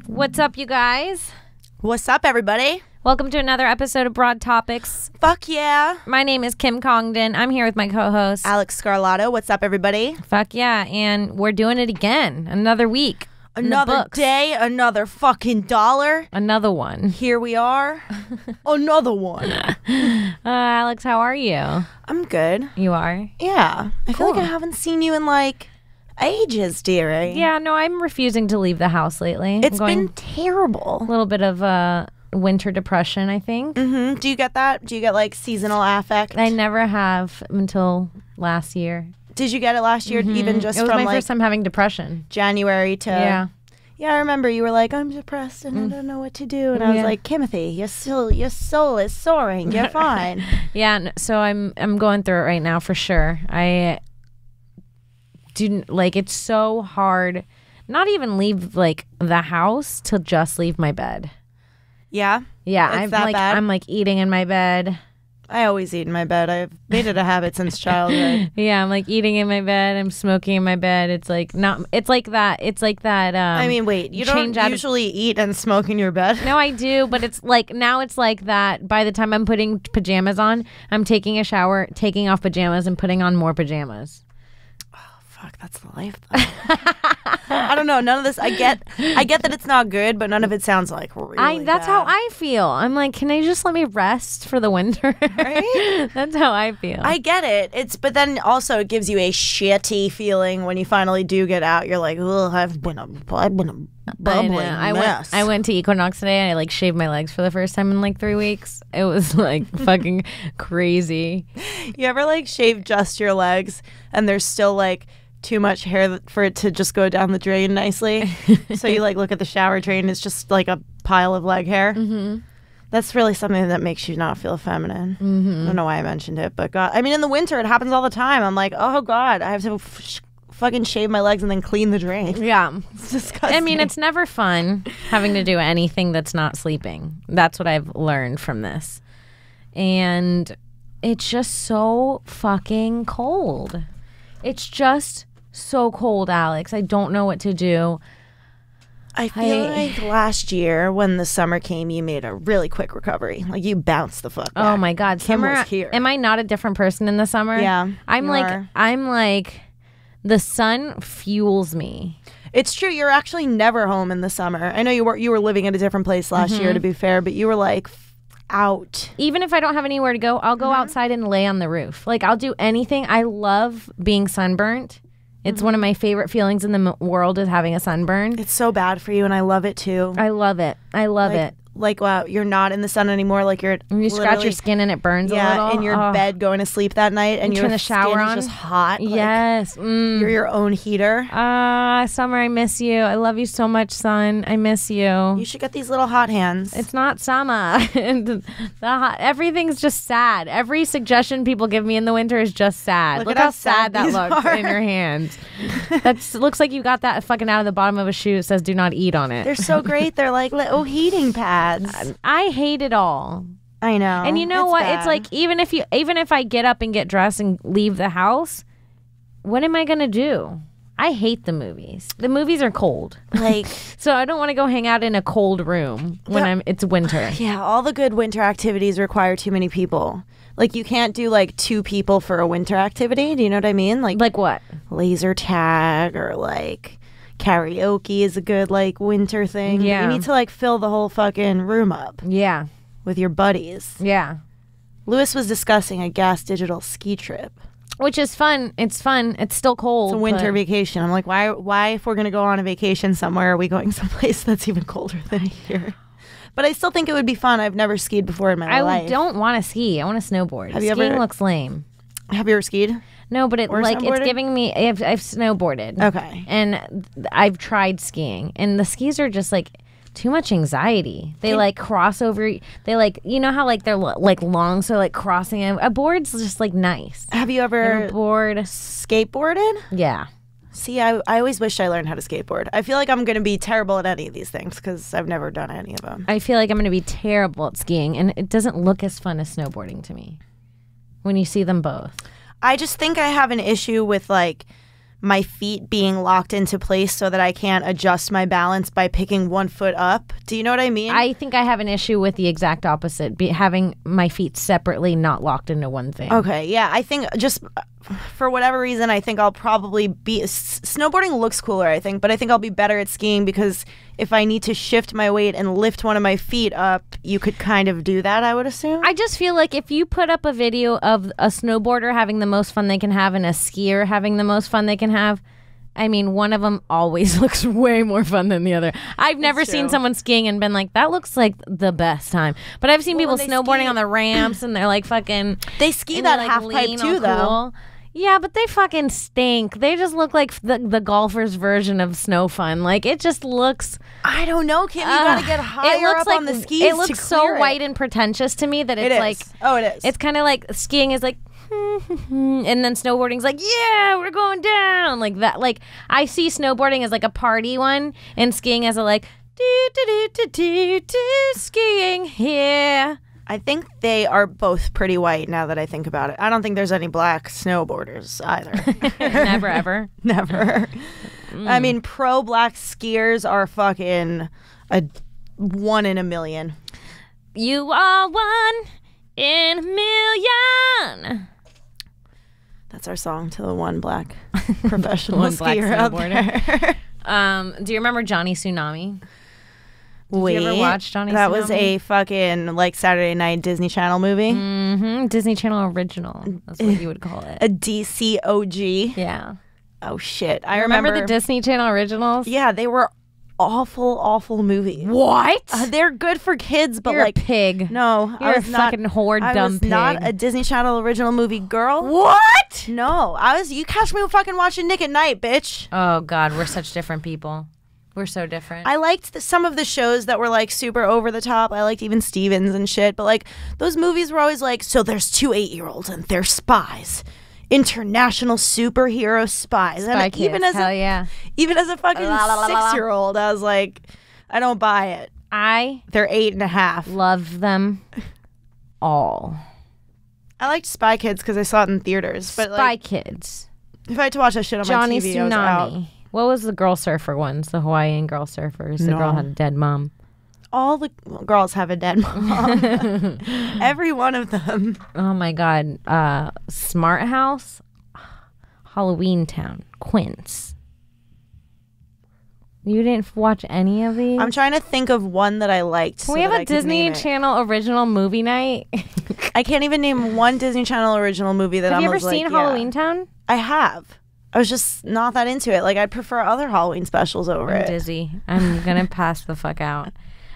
What's up, you guys? What's up, everybody? Welcome to another episode of Broad Topics. Fuck yeah. My name is Kim Congdon. I'm here with my co-host, Alex Scarlato. What's up, everybody? Fuck yeah. And we're doing it again. Another week. Another day, another fucking dollar. Another one. Here we are. Another one. Alex, how are you? I'm good. You are? Yeah. I feel Cool. like I haven't seen you in like ages, dearie. Yeah, no, I'm refusing to leave the house lately. It's been terrible. A little bit of winter depression, I think. Mm-hmm. Do you get that? Do you get like seasonal affect? I never have until last year. Did you get it last year? Even just It was from my like first time having depression. January to... Yeah. Yeah, I remember you were like, I'm depressed and I don't know what to do. And I was like, Timothy, your soul is soaring. You're fine. Yeah, so I'm going through it right now for sure. I do like it's so hard not even leave like the house to just leave my bed. Yeah? Yeah, It's that bad? I'm like eating in my bed. I always eat in my bed. I've made it a habit since childhood. Yeah, I'm like eating in my bed. I'm smoking in my bed. It's like that. I mean, wait, you don't usually eat and smoke in your bed? No, I do, but it's like now it's like that. By the time I'm putting pajamas on, I'm taking a shower, taking off pajamas, and putting on more pajamas. Fuck, that's the life. I don't know. None of this. I get that it's not good, but none of it sounds like really That's bad. how I feel. I'm like, can they just let me rest for the winter? Right? That's how I feel. I get it. But then also it gives you a shitty feeling when you finally do get out. You're like, ugh, I've been a bubbling mess. I went to Equinox today and I like shaved my legs for the first time in like 3 weeks. It was like fucking crazy. You ever like shave just your legs and there's still like too much hair for it to just go down the drain nicely? So you like look at the shower drain, it's just like a pile of leg hair. Mm-hmm. That's really something that makes you not feel feminine. Mm-hmm. I don't know why I mentioned it, but God, I mean, in the winter it happens all the time. I'm like, oh God, I have to fucking shave my legs and then clean the drain. Yeah. It's disgusting. I mean, it's never fun having to do anything that's not sleeping. That's what I've learned from this. And it's just so fucking cold. It's just so cold, Alex. I don't know what to do. I feel like last year when the summer came, you made a really quick recovery. Like you bounced the fuck back. Oh my God. Kim Summer, was here. Am I not a different person in the summer? Yeah. I'm like the sun fuels me. It's true. You're actually never home in the summer. I know you were living at a different place last year, to be fair, but you were like out. Even if I don't have anywhere to go, I'll go outside and lay on the roof. Like I'll do anything. I love being sunburnt. It's one of my favorite feelings in the world is having a sunburn. It's so bad for you, and I love it too. I love it. I love it. Like, wow, you're not in the sun anymore. Like you're You scratch your skin and it burns a little. Yeah, in your bed going to sleep that night, and your turn the shower skin on. is just hot. Like, Yes. you're your own heater. Summer, I miss you. I love you so much, son. I miss you. You should get these little hot hands. It's not summer. Everything's just sad. Every suggestion people give me in the winter is just sad. Look how sad that looks in your hands. That looks like you got that fucking out of the bottom of a shoe that says "Do not eat" on it. They're so great. They're like little heating pads. I hate it all. I know. And you know what? Bad. It's like even if I get up and get dressed and leave the house, what am I gonna do? I hate the movies. The movies are cold. Like so I don't want to go hang out in a cold room when it's winter. Yeah, all the good winter activities require too many people. Like you can't do like 2 people for a winter activity. Do you know what I mean? Like what? Laser tag or like karaoke is a good like winter thing. Yeah. You need to like fill the whole fucking room up. Yeah. With your buddies. Yeah. Lewis was discussing a gas digital ski trip. Which is fun. It's fun. It's still cold. It's a winter vacation. I'm like, why if we're going to go on a vacation somewhere, are we going someplace that's even colder than here? But I still think it would be fun. I've never skied before in my life. I don't want to ski. I want to snowboard. Skiing looks lame. Have you ever skied? No, but it's giving me. I've snowboarded. Okay. And I've tried skiing, and the skis are just like too much anxiety. They like cross over. They like, you know how like they're like long, so like crossing a board's just like nice. Have you ever skateboarded? Skateboarded? Yeah. See, I always wished I learned how to skateboard. I feel like I'm going to be terrible at any of these things because I've never done any of them. I feel like I'm going to be terrible at skiing, and it doesn't look as fun as snowboarding to me when you see them both. I just think I have an issue with like my feet being locked into place so that I can't adjust my balance by picking one foot up. Do you know what I mean? I think I have an issue with the exact opposite, having my feet separately, not locked into one thing. Okay, yeah. I think just for whatever reason, I think I'll probably be... Snowboarding looks cooler, I think, but I think I'll be better at skiing because if I need to shift my weight and lift one of my feet up, you could kind of do that, I would assume. I just feel like if you put up a video of a snowboarder having the most fun they can have and a skier having the most fun they can have, I mean, one of them always looks way more fun than the other. I've never seen someone skiing and been like, that looks like the best time. But I've seen people snowboarding on the ramps and they're like fucking... They ski that half pipe too, though. Yeah, but they fucking stink. They just look like the golfer's version of snow fun. Like, it just looks... I don't know, Kim. You gotta get higher up on the skis. It looks so white and pretentious to me that it's like... Oh, it is. It's kind of like skiing is like... and then snowboarding's like, yeah, we're going down. Like that. Like, I see snowboarding as like a party one and skiing as a like... skiing, yeah. I think they are both pretty white now that I think about it. I don't think there's any black snowboarders either. Never, ever. Never. I mean, pro black skiers are fucking a 1 in a million. You are 1 in a million. That's our song to the one black professional one black skier out there. Do you remember Johnny Tsunami? Did you ever watch Johnny That Tsunami? was a fucking like Saturday night Disney Channel movie. Mm-hmm. Disney Channel original. That's what you would call it. A DC OG. Yeah. Oh shit. I remember the Disney Channel originals? Yeah, they were awful movies. What? They're good for kids, but You're like a pig. No, You're a fucking whore, dumb pig. I was not a Disney Channel original movie girl. What? No, you catch me fucking watching Nick at Night, bitch. Oh God, we're such different people. We're so different. I liked some of the shows that were like super over the top. I liked even Stevens and shit. But like those movies were always like, so there's 2 8-year-olds and they're spies, international superhero spies. Spy kids. Even as Hell yeah. Even as a fucking 6-year-old, I was like, I don't buy it. They're 8.5. Love them all. I liked Spy Kids because I saw it in theaters. But Spy Kids. If I had to watch that shit on Johnny my TV, I was out. Tsunami. What was the girl surfer ones? The Hawaiian girl surfers. The girl had a dead mom. All the girls have a dead mom. Every one of them. Oh my God. Smart House. Halloween Town. Quince. You didn't watch any of these? I'm trying to think of one that I liked. Can we have a Disney Channel original movie night? I can't even name one Disney Channel original movie that Have I'm you ever seen Halloween Town? I have. I was just not that into it. Like, I'd prefer other Halloween specials over it. I'm dizzy. I'm going to pass the fuck out.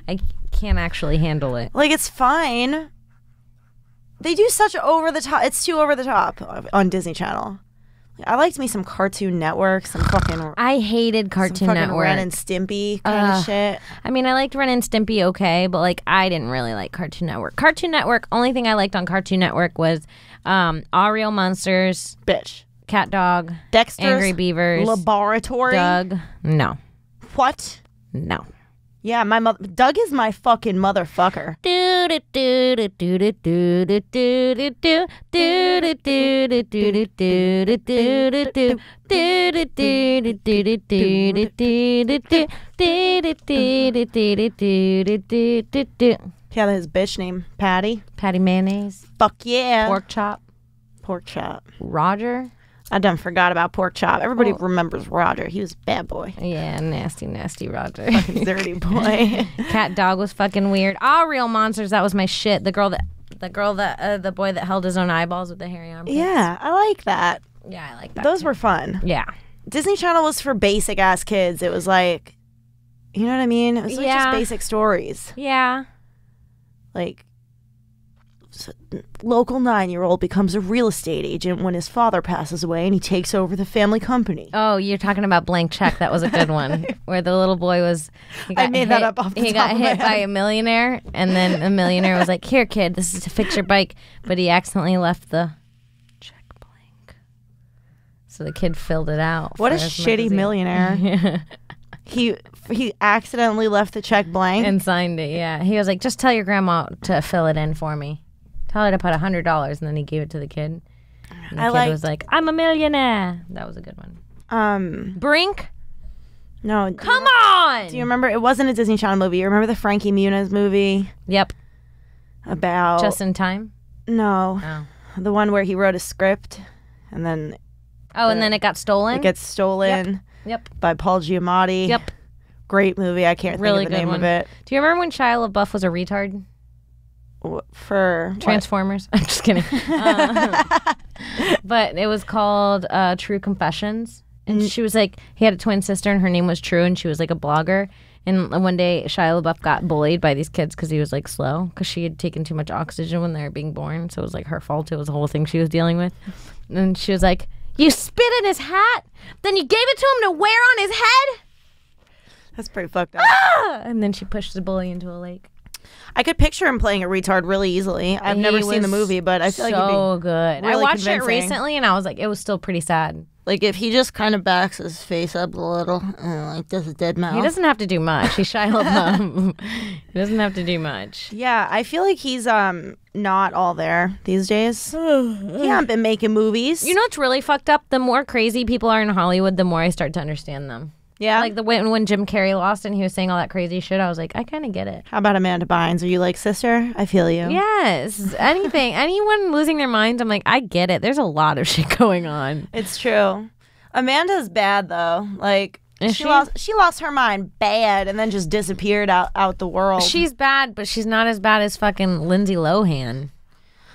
I can't actually handle it. Like, it's fine. They do such over the top. It's too over the top on Disney Channel. I liked me some Cartoon Network, some fucking... I hated Cartoon Network. Ren and Stimpy kind of shit. I mean, I liked Ren and Stimpy okay, but like I didn't really like Cartoon Network. Cartoon Network, only thing I liked on Cartoon Network was All Real Monsters. Bitch. Cat Dog. Dexter's Angry Beavers. Laboratory. Doug. No. What? No. Yeah, my mother. Doug is my fucking motherfucker. Yeah, his bitch named Patty. Patty Mayonnaise. Fuck yeah. Pork Chop. Pork Chop. Roger. I done forgot about Pork Chop. Everybody remembers Roger. He was a bad boy. Yeah, nasty Roger. Fucking dirty boy. Cat Dog was fucking weird. All Real Monsters, that was my shit. The boy that held his own eyeballs with the hairy armpits. Yeah, I like that. Yeah, I like that. Those were fun. Yeah. Disney Channel was for basic ass kids. It was like, you know what I mean? It was like just basic stories. Yeah. Like, local 9-year-old becomes a real estate agent when his father passes away and he takes over the family company. Oh, you're talking about Blank Check. That was a good one. Where the little boy was... I made that up off the top of my head. He got hit by a millionaire, and then a millionaire was like, here, kid, this is to fix your bike. But he accidentally left the check blank. So the kid filled it out. What a for as much shitty as he- millionaire. Yeah. He accidentally left the check blank. And signed it, yeah. He was like, just tell your grandma to fill it in for me. Tell her to put $100, and then he gave it to the kid. And the kid was like, I'm a millionaire. That was a good one. Brink? No. Come on! Do you remember? It wasn't a Disney Channel movie. You remember the Frankie Muniz movie? Yep. About... Just in Time? No. Oh. The one where he wrote a script, and then... And then it got stolen? It gets stolen. Yep. By Paul Giamatti. Yep. Great movie. I can't Really think of the good name one. of it. Do you remember when Shia LaBeouf was a retard? For what? Transformers? I'm just kidding. But it was called True Confessions. And she was like, he had a twin sister and her name was True and she was like a blogger. And one day Shia LaBeouf got bullied by these kids because he was like slow because she had taken too much oxygen when they were being born. So it was like her fault. It was a whole thing she was dealing with. And she was like, you spit in his hat? Then you gave it to him to wear on his head? That's pretty fucked up. Ah! And then she pushed the bully into a lake. I could picture him playing a retard really easily. I've never seen the movie, but I feel like it'd be so good. really I watched it convincing. recently and I was like, it was still pretty sad. Like if he just kind of backs his face up a little, like does a dead mouth. He doesn't have to do much. He's Shia LaBeouf. He doesn't have to do much. Yeah, I feel like he's not all there these days. He hasn't been making movies. You know what's really fucked up? The more crazy people are in Hollywood, the more I start to understand them. Yeah. Like when Jim Carrey lost and he was saying all that crazy shit, I was like, I kind of get it. How about Amanda Bynes? Are you like, sister? I feel you. Yes. Anyone losing their minds, I'm like, I get it. There's a lot of shit going on. It's true. Amanda's bad though. Like Is she she? lost her mind bad and then just disappeared out the world. She's bad, but she's not as bad as fucking Lindsay Lohan.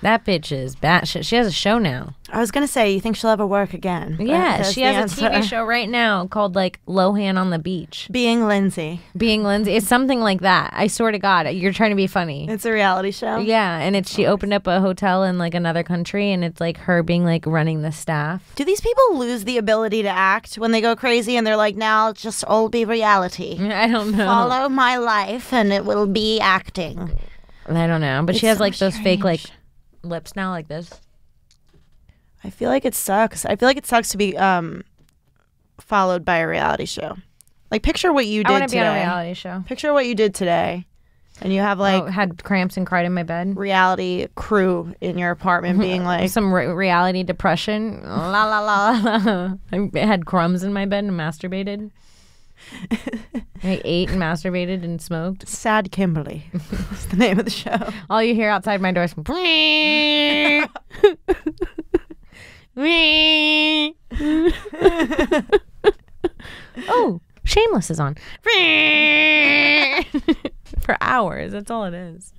That bitch is bad. She has a show now. I was gonna say, you think she'll ever work again? Yeah, That's she the has a answer. TV show right now called like Lohan on the Beach. Being Lindsay. Being Lindsay. It's something like that. I swear to God, you're trying to be funny. It's a reality show. Yeah, and she opened up a hotel in like another country, and it's like her being like running the staff. Do these people lose the ability to act when they go crazy and they're like, now it's just all be reality? I don't know. Follow my life and it will be acting. I don't know, but she It's has so like those fake like strange. lips now, like this. I feel like it sucks. I feel like it sucks to be followed by a reality show. Like picture what you I did want to be today. on a reality show. Picture what you did today. And you have like Had cramps and cried in my bed. reality crew in your apartment being like, Some reality depression. La la la la. I had crumbs in my bed and masturbated. I ate and masturbated and smoked. Sad Kimberly. That's the name of the show. All you hear outside my door is oh, Shameless is on. For hours. That's all it is.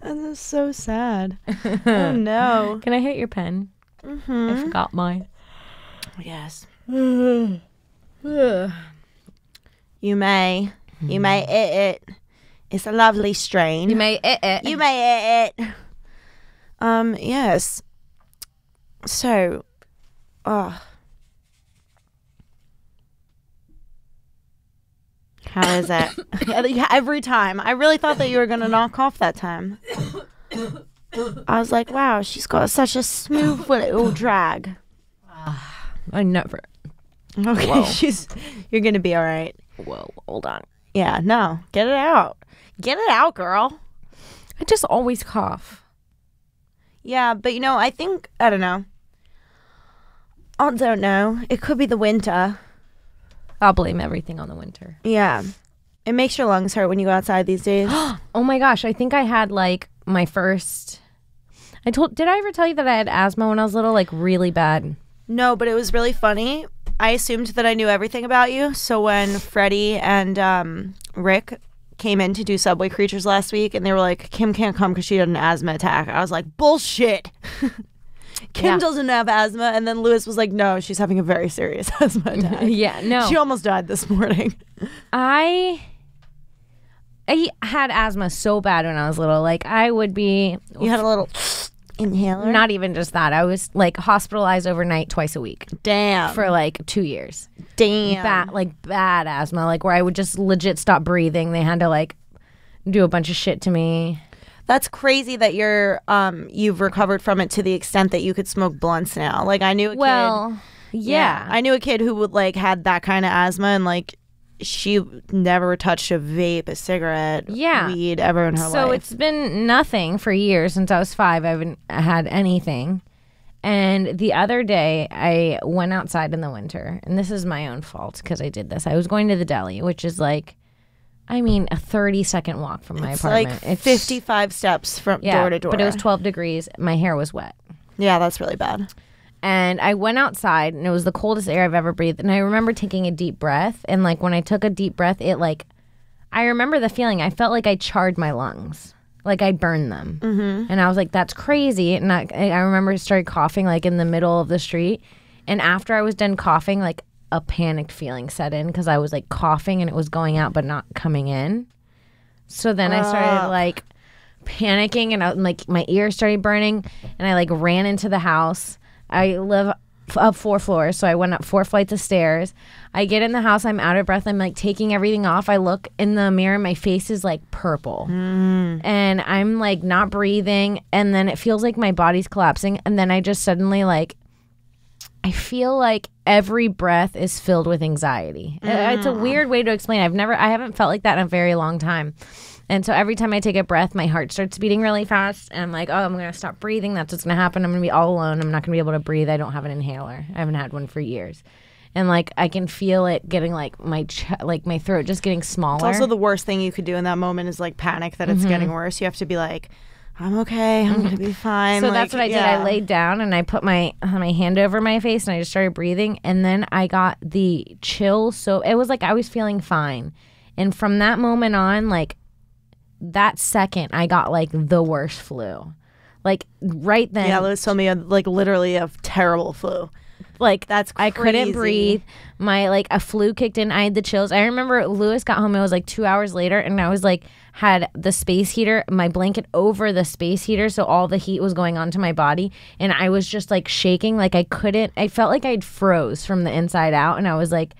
That is so sad. Oh no. Can I hit your pen? I forgot mine. Yes. You may it. It's a lovely strain. You may it. You may it. Yes. So, how is it? Every time. I really thought that you were gonna knock off that time. I was like, wow, she's got such a smooth little drag. I never. Okay, Whoa. you're gonna be all right. Whoa, hold on. Yeah, no, get it out. Get it out, girl. I just always cough. Yeah, but I think, I don't know. I don't know. It could be the winter. I'll blame everything on the winter. Yeah. It makes your lungs hurt when you go outside these days. Oh my gosh, I think I had like my first. Did I ever tell you that I had asthma when I was little? Like really bad. No, but it was really funny. I assumed that I knew everything about you. So when Freddie and Rick came in to do Subway Creatures last week and they were like, Kim can't come because she had an asthma attack. I was like, bullshit. Kim doesn't have asthma. And then Lewis was like, no, she's having a very serious asthma attack. Yeah, no. She almost died this morning. I had asthma so bad when I was little. Like I would be. You had a little inhaler? Not even just that. I was like hospitalized overnight twice a week. Damn. For like 2 years. Damn. Bad asthma. Like where I would just legit stop breathing. They had to like do a bunch of shit to me. That's crazy that you've recovered from it to the extent that you could smoke blunts now. Like I knew a kid Yeah. I knew a kid who would like had that kind of asthma and like she never touched a vape, a cigarette, weed ever in her life. So it's been nothing for years since I was 5. I haven't had anything. And the other day I went outside in the winter, and this is my own fault because I did this. I was going to the deli, which is like, I mean, a 30-second walk from my apartment. Like 55 steps from door to door. But it was 12 degrees. My hair was wet. Yeah, that's really bad. And I went outside, and it was the coldest air I've ever breathed. And I remember taking a deep breath. And, like, when I took a deep breath, it, like, I remember the feeling. I felt like I charred my lungs. Like, I burned them. Mm-hmm. And I was like, that's crazy. And I remember I started coughing, like, in the middle of the street. And after I was done coughing, like, a panicked feeling set in because I was, like, coughing, and it was going out but not coming in. So then I started, like, panicking, and like, my ears started burning. And I, like, ran into the house. I live up 4 floors, so I went up 4 flights of stairs. I get in the house, I'm out of breath, I'm like taking everything off. I look in the mirror, my face is like purple. And I'm like not breathing, and then it feels like my body's collapsing, and then I just suddenly like, I feel like every breath is filled with anxiety. It's a weird way to explain it. I haven't felt like that in a very long time. And so every time I take a breath, my heart starts beating really fast. And I'm like, oh, I'm going to stop breathing. That's what's going to happen. I'm going to be all alone. I'm not going to be able to breathe. I don't have an inhaler. I haven't had one for years. And like, I can feel it getting like my throat just getting smaller. It's also the worst thing you could do in that moment is like panic that it's getting worse. You have to be like, I'm okay. I'm going to be fine. So like, that's what I did. I laid down and I put my hand over my face and I just started breathing. And then I got the chill. So it was like I was feeling fine. And from that moment on, like, that second, I got like the worst flu. Like right then. Yeah, Lewis told me like literally a terrible flu. Like that's crazy. I couldn't breathe. My like a flu kicked in. I had the chills. I remember Lewis got home. It was like 2 hours later, and I was like had the space heater, my blanket over the space heater, so all the heat was going onto my body, and I was just like shaking. Like I couldn't. I felt like I'd froze from the inside out, and I was like,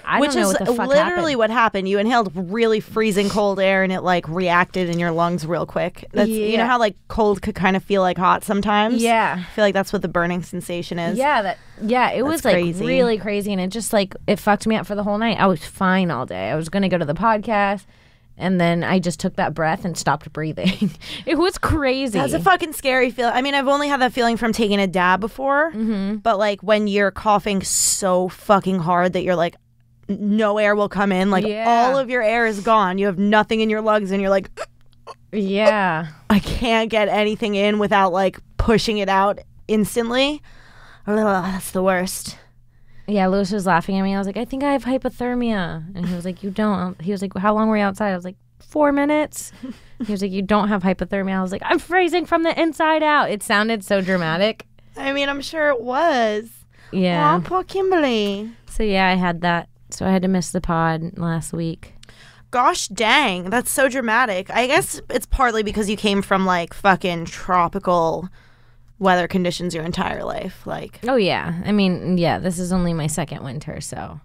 I don't know what the fuck happened. Which is literally what happened. You inhaled really freezing cold air and it like reacted in your lungs real quick. That's, you know how like cold could kind of feel like hot sometimes? Yeah. I feel like that's what the burning sensation is. Yeah, it was like crazy. Really crazy, and it just like it fucked me up for the whole night. I was fine all day. I was going to go to the podcast, and then I just took that breath and stopped breathing. It was crazy. That's a fucking scary feeling. I mean, I've only had that feeling from taking a dab before, but like when you're coughing so fucking hard that you're like, no air will come in. Like all of your air is gone. You have nothing in your lungs and you're like, yeah, I can't get anything in without like pushing it out instantly. Oh, that's the worst. Yeah, Lewis was laughing at me. I was like, I think I have hypothermia. And he was like, you don't. He was like, how long were you outside? I was like, 4 minutes. He was like, you don't have hypothermia. I was like, I'm freezing from the inside out. It sounded so dramatic. I mean, I'm sure it was. Yeah. Aw, poor Kimberly. So yeah, I had that. So I had to miss the pod last week. Gosh dang, that's so dramatic. I guess it's partly because you came from like fucking tropical weather conditions your entire life. Like, oh yeah, I mean, yeah, this is only my second winter, so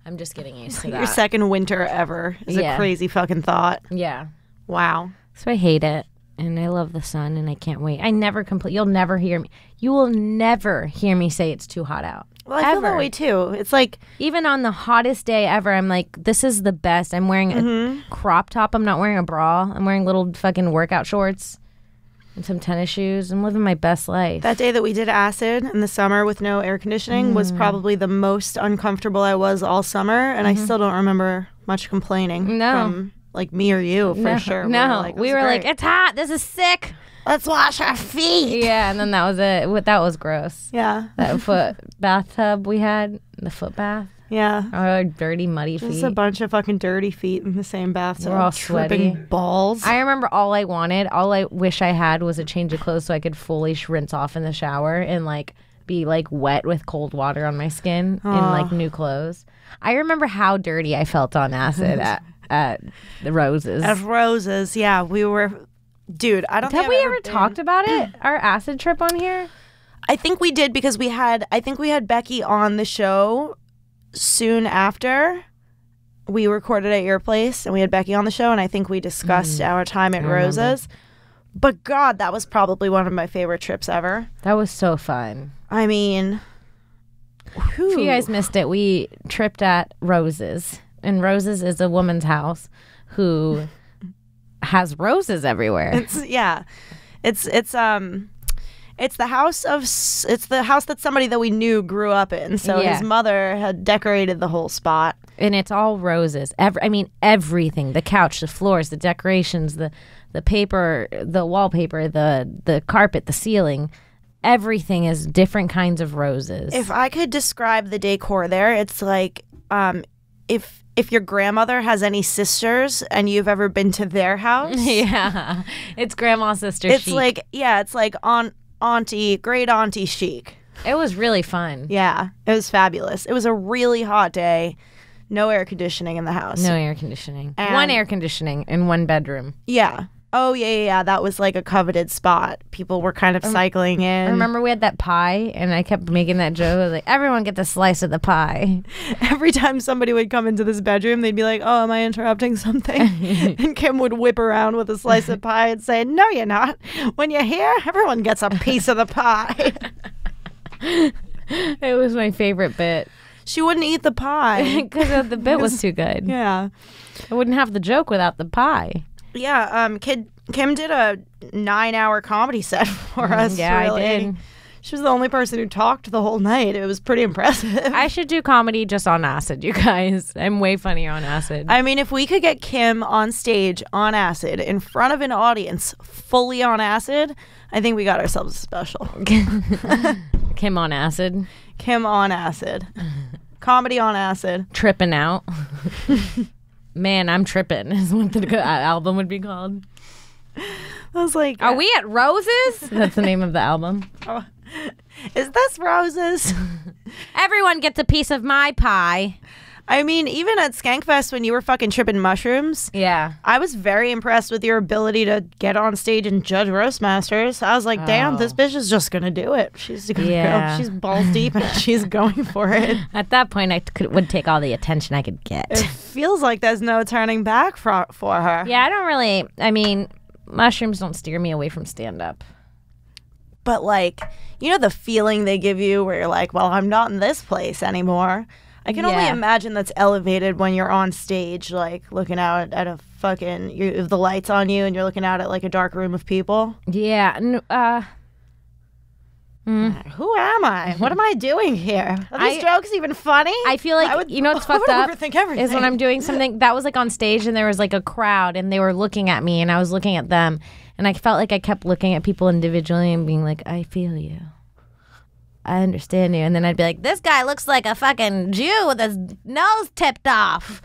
I'm just getting used to that. Your second winter ever is a crazy fucking thought. Yeah. Wow. So I hate it, and I love the sun, and I can't wait. I never you'll never hear me. You will never hear me say it's too hot out. Well, I feel that way too. It's like, even on the hottest day ever, I'm like, this is the best. I'm wearing a crop top. I'm not wearing a bra. I'm wearing little fucking workout shorts and some tennis shoes. I'm living my best life. That day that we did acid in the summer with no air conditioning was probably the most uncomfortable I was all summer, and I still don't remember much complaining from like me or you for sure. No, we were like, it's hot. This is sick. Let's wash our feet. Yeah, and then that was it. That was gross. Yeah. That foot bathtub we had, the foot bath. Yeah. Our dirty, muddy feet. Just a bunch of fucking dirty feet in the same bathtub. We're all sweaty. Balls. I remember all I wish I had was a change of clothes so I could fully rinse off in the shower and like be like wet with cold water on my skin in like new clothes. I remember how dirty I felt on acid at the Roses. At Roses, yeah. We were... Dude, I don't think have we ever talked about it? Our acid trip on here? I think we did because we had Becky on the show soon after we recorded at your place, and we had Becky on the show, and I think we discussed our time at Rosa's. But God, that was probably one of my favorite trips ever. That was so fun. I mean, If you guys missed it, we tripped at Rose's. And Rose's is a woman's house who has roses everywhere. It's the house that somebody that we knew grew up in. So his mother had decorated the whole spot. And it's all roses. Everything. The couch, the floors, the decorations, the paper, the wallpaper, the carpet, the ceiling. Everything is different kinds of roses. If I could describe the decor there, it's like if your grandmother has any sisters and you've ever been to their house. Yeah. It's grandma's sister chic. It's like great auntie chic. It was really fun. Yeah, it was fabulous. It was a really hot day. No air conditioning in the house. No air conditioning. One air conditioning in one bedroom. Yeah. Oh, yeah. That was like a coveted spot. People were kind of cycling in. I remember we had that pie, and I kept making that joke. I was like, everyone gets a slice of the pie. Every time somebody would come into this bedroom, they'd be like, oh, am I interrupting something? And Kim would whip around with a slice of pie and say, no, you're not. When you're here, everyone gets a piece of the pie. It was my favorite bit. She wouldn't eat the pie. Because the bit was too good. Yeah. I wouldn't have the joke without the pie. Yeah, Kim did a 9-hour comedy set for us. Yeah, really. I did. She was the only person who talked the whole night. It was pretty impressive. I should do comedy just on acid, you guys. I'm way funnier on acid. I mean, if we could get Kim on stage on acid in front of an audience fully on acid, I think we got ourselves a special. Kim on acid. Kim on acid. Comedy on acid. Tripping out. Man, I'm tripping is what the album would be called. I was like, are we at Roses? That's the name of the album. Oh, is this Roses? Everyone gets a piece of my pie. I mean, even at Skankfest when you were fucking tripping mushrooms, yeah, I was very impressed with your ability to get on stage and judge Roastmasters. I was like, damn, this bitch is just gonna do it. She's gonna go. She's balls deep and she's going for it. At that point, I would take all the attention I could get. It feels like there's no turning back for her. Yeah, I mean, mushrooms don't steer me away from stand-up. But like, you know the feeling they give you where you're like, well, I'm not in this place anymore. I can only imagine that's elevated when you're on stage, like looking out at a fucking, if the light's on you and you're looking out at like a dark room of people. Yeah. Who am I? What am I doing here? Are these jokes even funny? I feel like, you know what's fucked up? Overthink everything. Is when I'm doing something that was like on stage and there was like a crowd and they were looking at me and I was looking at them. And I felt like I kept looking at people individually and being like, I feel you. I understand you. And then I'd be like, this guy looks like a fucking Jew with his nose tipped off.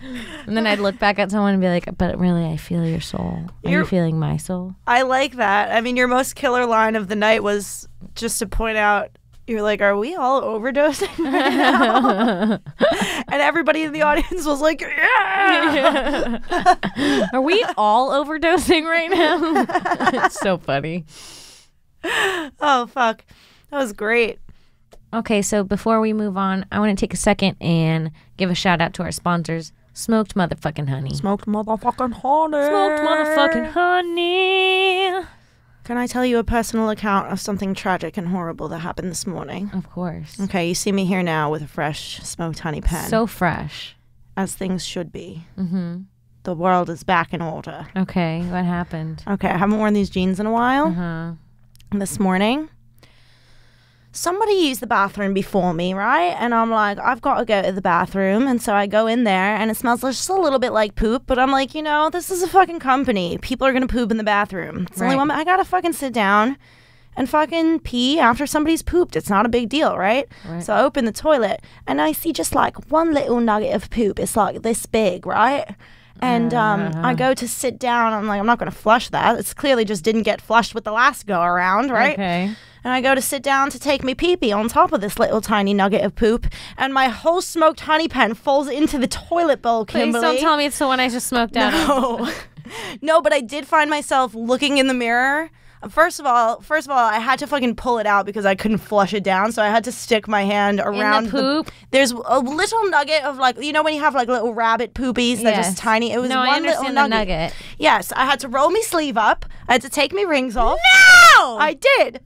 And then I'd look back at someone and be like, but really, I feel your soul. Are you feeling my soul? I like that. I mean, your most killer line of the night was just to point out, you're like, are we all overdosing right now? And everybody in the audience was like, yeah. Are we all overdosing right now? It's so funny. Oh, fuck. That was great. Okay, so before we move on, I want to take a second and give a shout out to our sponsors, Smoked Motherfucking Honey. Smoked Motherfucking Honey. Smoked Motherfucking Honey. Can I tell you a personal account of something tragic and horrible that happened this morning? Of course. Okay, you see me here now with a fresh smoked honey pen. So fresh. As things should be. Mm-hmm. The world is back in order. Okay, what happened? Okay, I haven't worn these jeans in a while. Uh-huh. This morning, somebody used the bathroom before me, right? And I'm like, I've got to go to the bathroom. And so I go in there and it smells just a little bit like poop. But I'm like, you know, this is a fucking company. People are going to poop in the bathroom. It's only one. I got to fucking sit down and fucking pee after somebody's pooped. It's not a big deal, right? So I open the toilet and I see just like one little nugget of poop. It's like this big, right? And I go to sit down. I'm like, I'm not going to flush that. It's clearly just didn't get flushed with the last go around, right? Okay. And I go to sit down to take me pee-pee on top of this little tiny nugget of poop. And my whole smoked honey pen falls into the toilet bowl, Kimberly. Please don't tell me it's the one I just smoked out of. No, but I did find myself looking in the mirror. First of all, I had to fucking pull it out because I couldn't flush it down. So I had to stick my hand around in the poop. There's a little nugget of like, you know when you have like little rabbit poopies that are just tiny? It was one little nugget. Yes, I had to roll my sleeve up. I had to take my rings off. No! I did.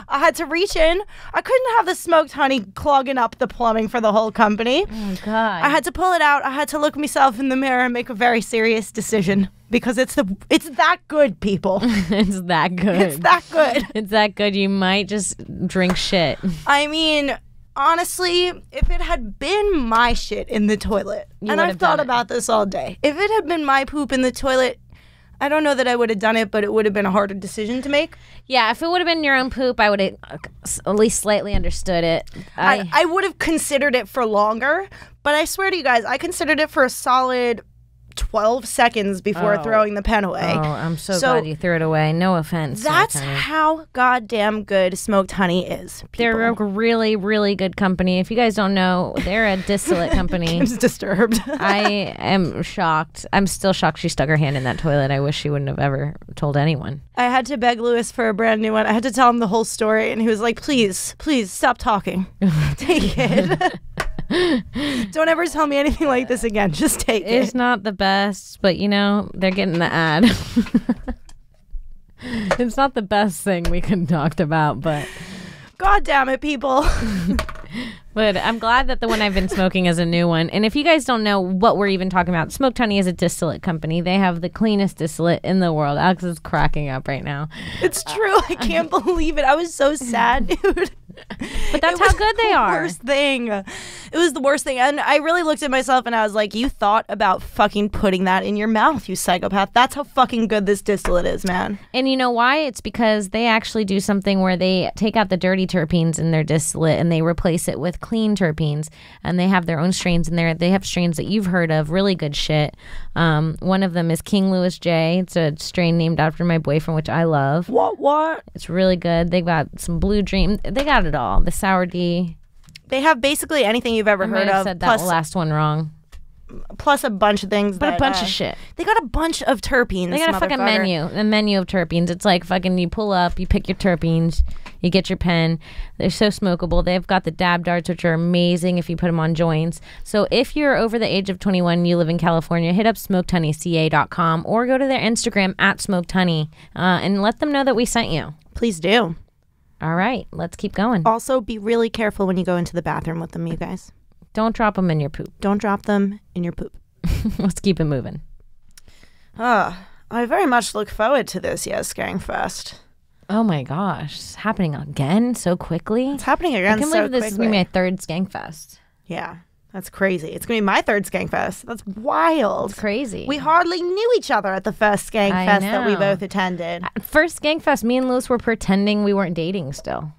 I had to reach in. I couldn't have the smoked honey clogging up the plumbing for the whole company. Oh, God. I had to pull it out. I had to look myself in the mirror and make a very serious decision because it's that good, people. It's that good. It's that good. It's that good. You might just drink shit. I mean, honestly, if it had been my shit in the toilet, and I've thought about this all day, if it had been my poop in the toilet, I don't know that I would have done it, but it would have been a harder decision to make. Yeah, if it would have been your own poop, I would have at least slightly understood it. I would have considered it for longer, but I swear to you guys, I considered it for a solid 12 seconds before throwing the pen away. Oh, I'm so glad you threw it away. No offense. That's how goddamn good smoked honey is. People. They're a really, really good company. If you guys don't know, they're a distillate company. I'm disturbed. I am shocked. I'm still shocked she stuck her hand in that toilet. I wish she wouldn't have ever told anyone. I had to beg Lewis for a brand new one. I had to tell him the whole story, and he was like, please, stop talking. Take it. Don't ever tell me anything like this again. Just take it. It's not the best, but they're getting the ad. It's not the best thing we could talk about, but God damn it, people. But I'm glad that the one I've been smoking is a new one. And if you guys don't know what we're even talking about, Smoked Honey is a distillate company. They have the cleanest distillate in the world. Alex is cracking up right now. It's true. I can't believe it. I was so sad, dude. But that's how good they are. Worst thing. It was the worst thing. And I really looked at myself and I was like, you thought about fucking putting that in your mouth, you psychopath. That's how fucking good this distillate is, man. And you know why? It's because they actually do something where they take out the dirty terpenes in their distillate and they replace it with clean terpenes. And they have their own strains in there. They have strains that you've heard of, really good shit. One of them is King Louis J. It's a strain named after my boyfriend, which I love. What? It's really good. They've got some Blue Dream. They got it all. The Sour D. They have basically anything you've ever heard of. Said that last one wrong. Plus a bunch of things. But a bunch of shit. They got a bunch of terpenes. They got a fucking menu of terpenes. It's like fucking you pull up, you pick your terpenes, you get your pen. They're so smokable. They've got the dab darts, which are amazing if you put them on joints. So if you're over the age of 21 and you live in California, hit up smokedhoneyca.com or go to their Instagram @smokedhoney and let them know that we sent you. Please do. All right, let's keep going. Also, be really careful when you go into the bathroom with them, you guys. Don't drop them in your poop. Don't drop them in your poop. Let's keep it moving. I very much look forward to this Skankfest. Oh my gosh. It's happening again so quickly. It's happening again so quickly. I can't believe this is going to be my third Skankfest. Yeah, that's crazy. It's going to be my third Skankfest. That's wild. It's crazy. We hardly knew each other at the first Skankfest that we both attended. First Skankfest, me and Lewis were pretending we weren't dating still.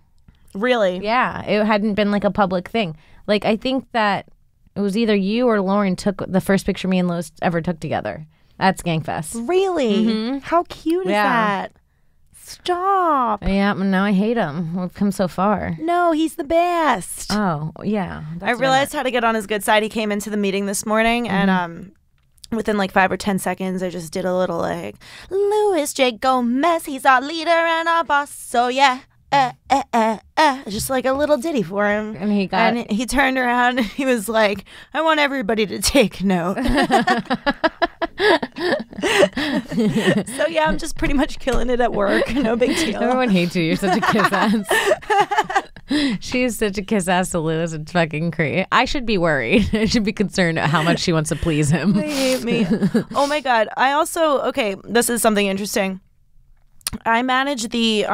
Really? Yeah. It hadn't been like a public thing. Like, I think that it was either you or Lauren took the first picture me and Lois ever took together at Skankfest. Really? Mm-hmm. How cute is that? Stop. Yeah, now I hate him. We've come so far. No, he's the best. Oh, yeah. I realized how to get on his good side. He came into the meeting this morning and within like 5 or 10 seconds, I just did a little like, Louis J. Gomez, he's our leader and our boss, so yeah. Just like a little ditty for him. And he turned around and he was like, I want everybody to take note. So yeah, I'm just pretty much killing it at work. No big deal. Everyone hates you. You're such a kiss ass. She is such a kiss ass to Lewis. It's fucking crazy. I should be worried. I should be concerned at how much she wants to please him. They hate me. Oh my God. I also, this is something interesting. I manage the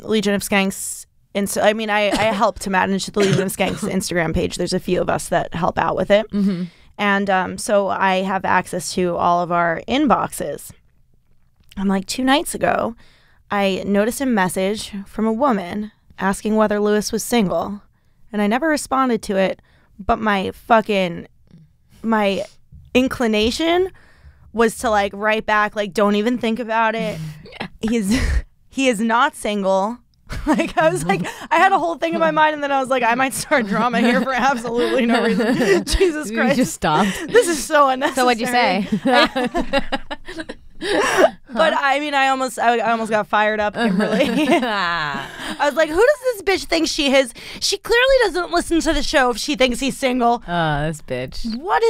Legion of Skanks. I help to manage the Legion of Skanks Instagram page. There's a few of us that help out with it. Mm-hmm. And so I have access to all of our inboxes. And like 2 nights ago, I noticed a message from a woman asking whether Lewis was single. And I never responded to it. But my inclination was to like write back, like, don't even think about it. He is not single. Like, I was like, I had a whole thing in my mind, and then I was like, I might start drama here for absolutely no reason. Jesus Christ. You just stopped. This is so unnecessary. So what'd you say? But I almost got fired up, Kimberly. I was like, who does this bitch think she is? She clearly doesn't listen to the show if she thinks he's single. Oh, this bitch. What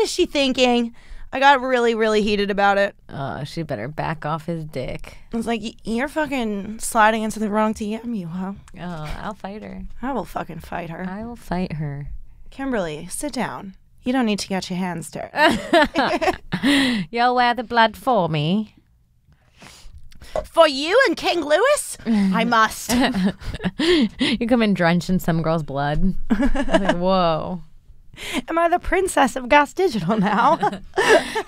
is she thinking? I got really, really heated about it. Oh, she better back off his dick. I was like, you're fucking sliding into the wrong DM, you hoe. Oh, I'll fight her. I will fucking fight her. I will fight her. Kimberly, sit down. You don't need to get your hands dirty. You'll wear the blood for me. For you and King Louis? I must. You come in drenched in some girl's blood. Like, whoa. Am I the princess of Gas Digital now?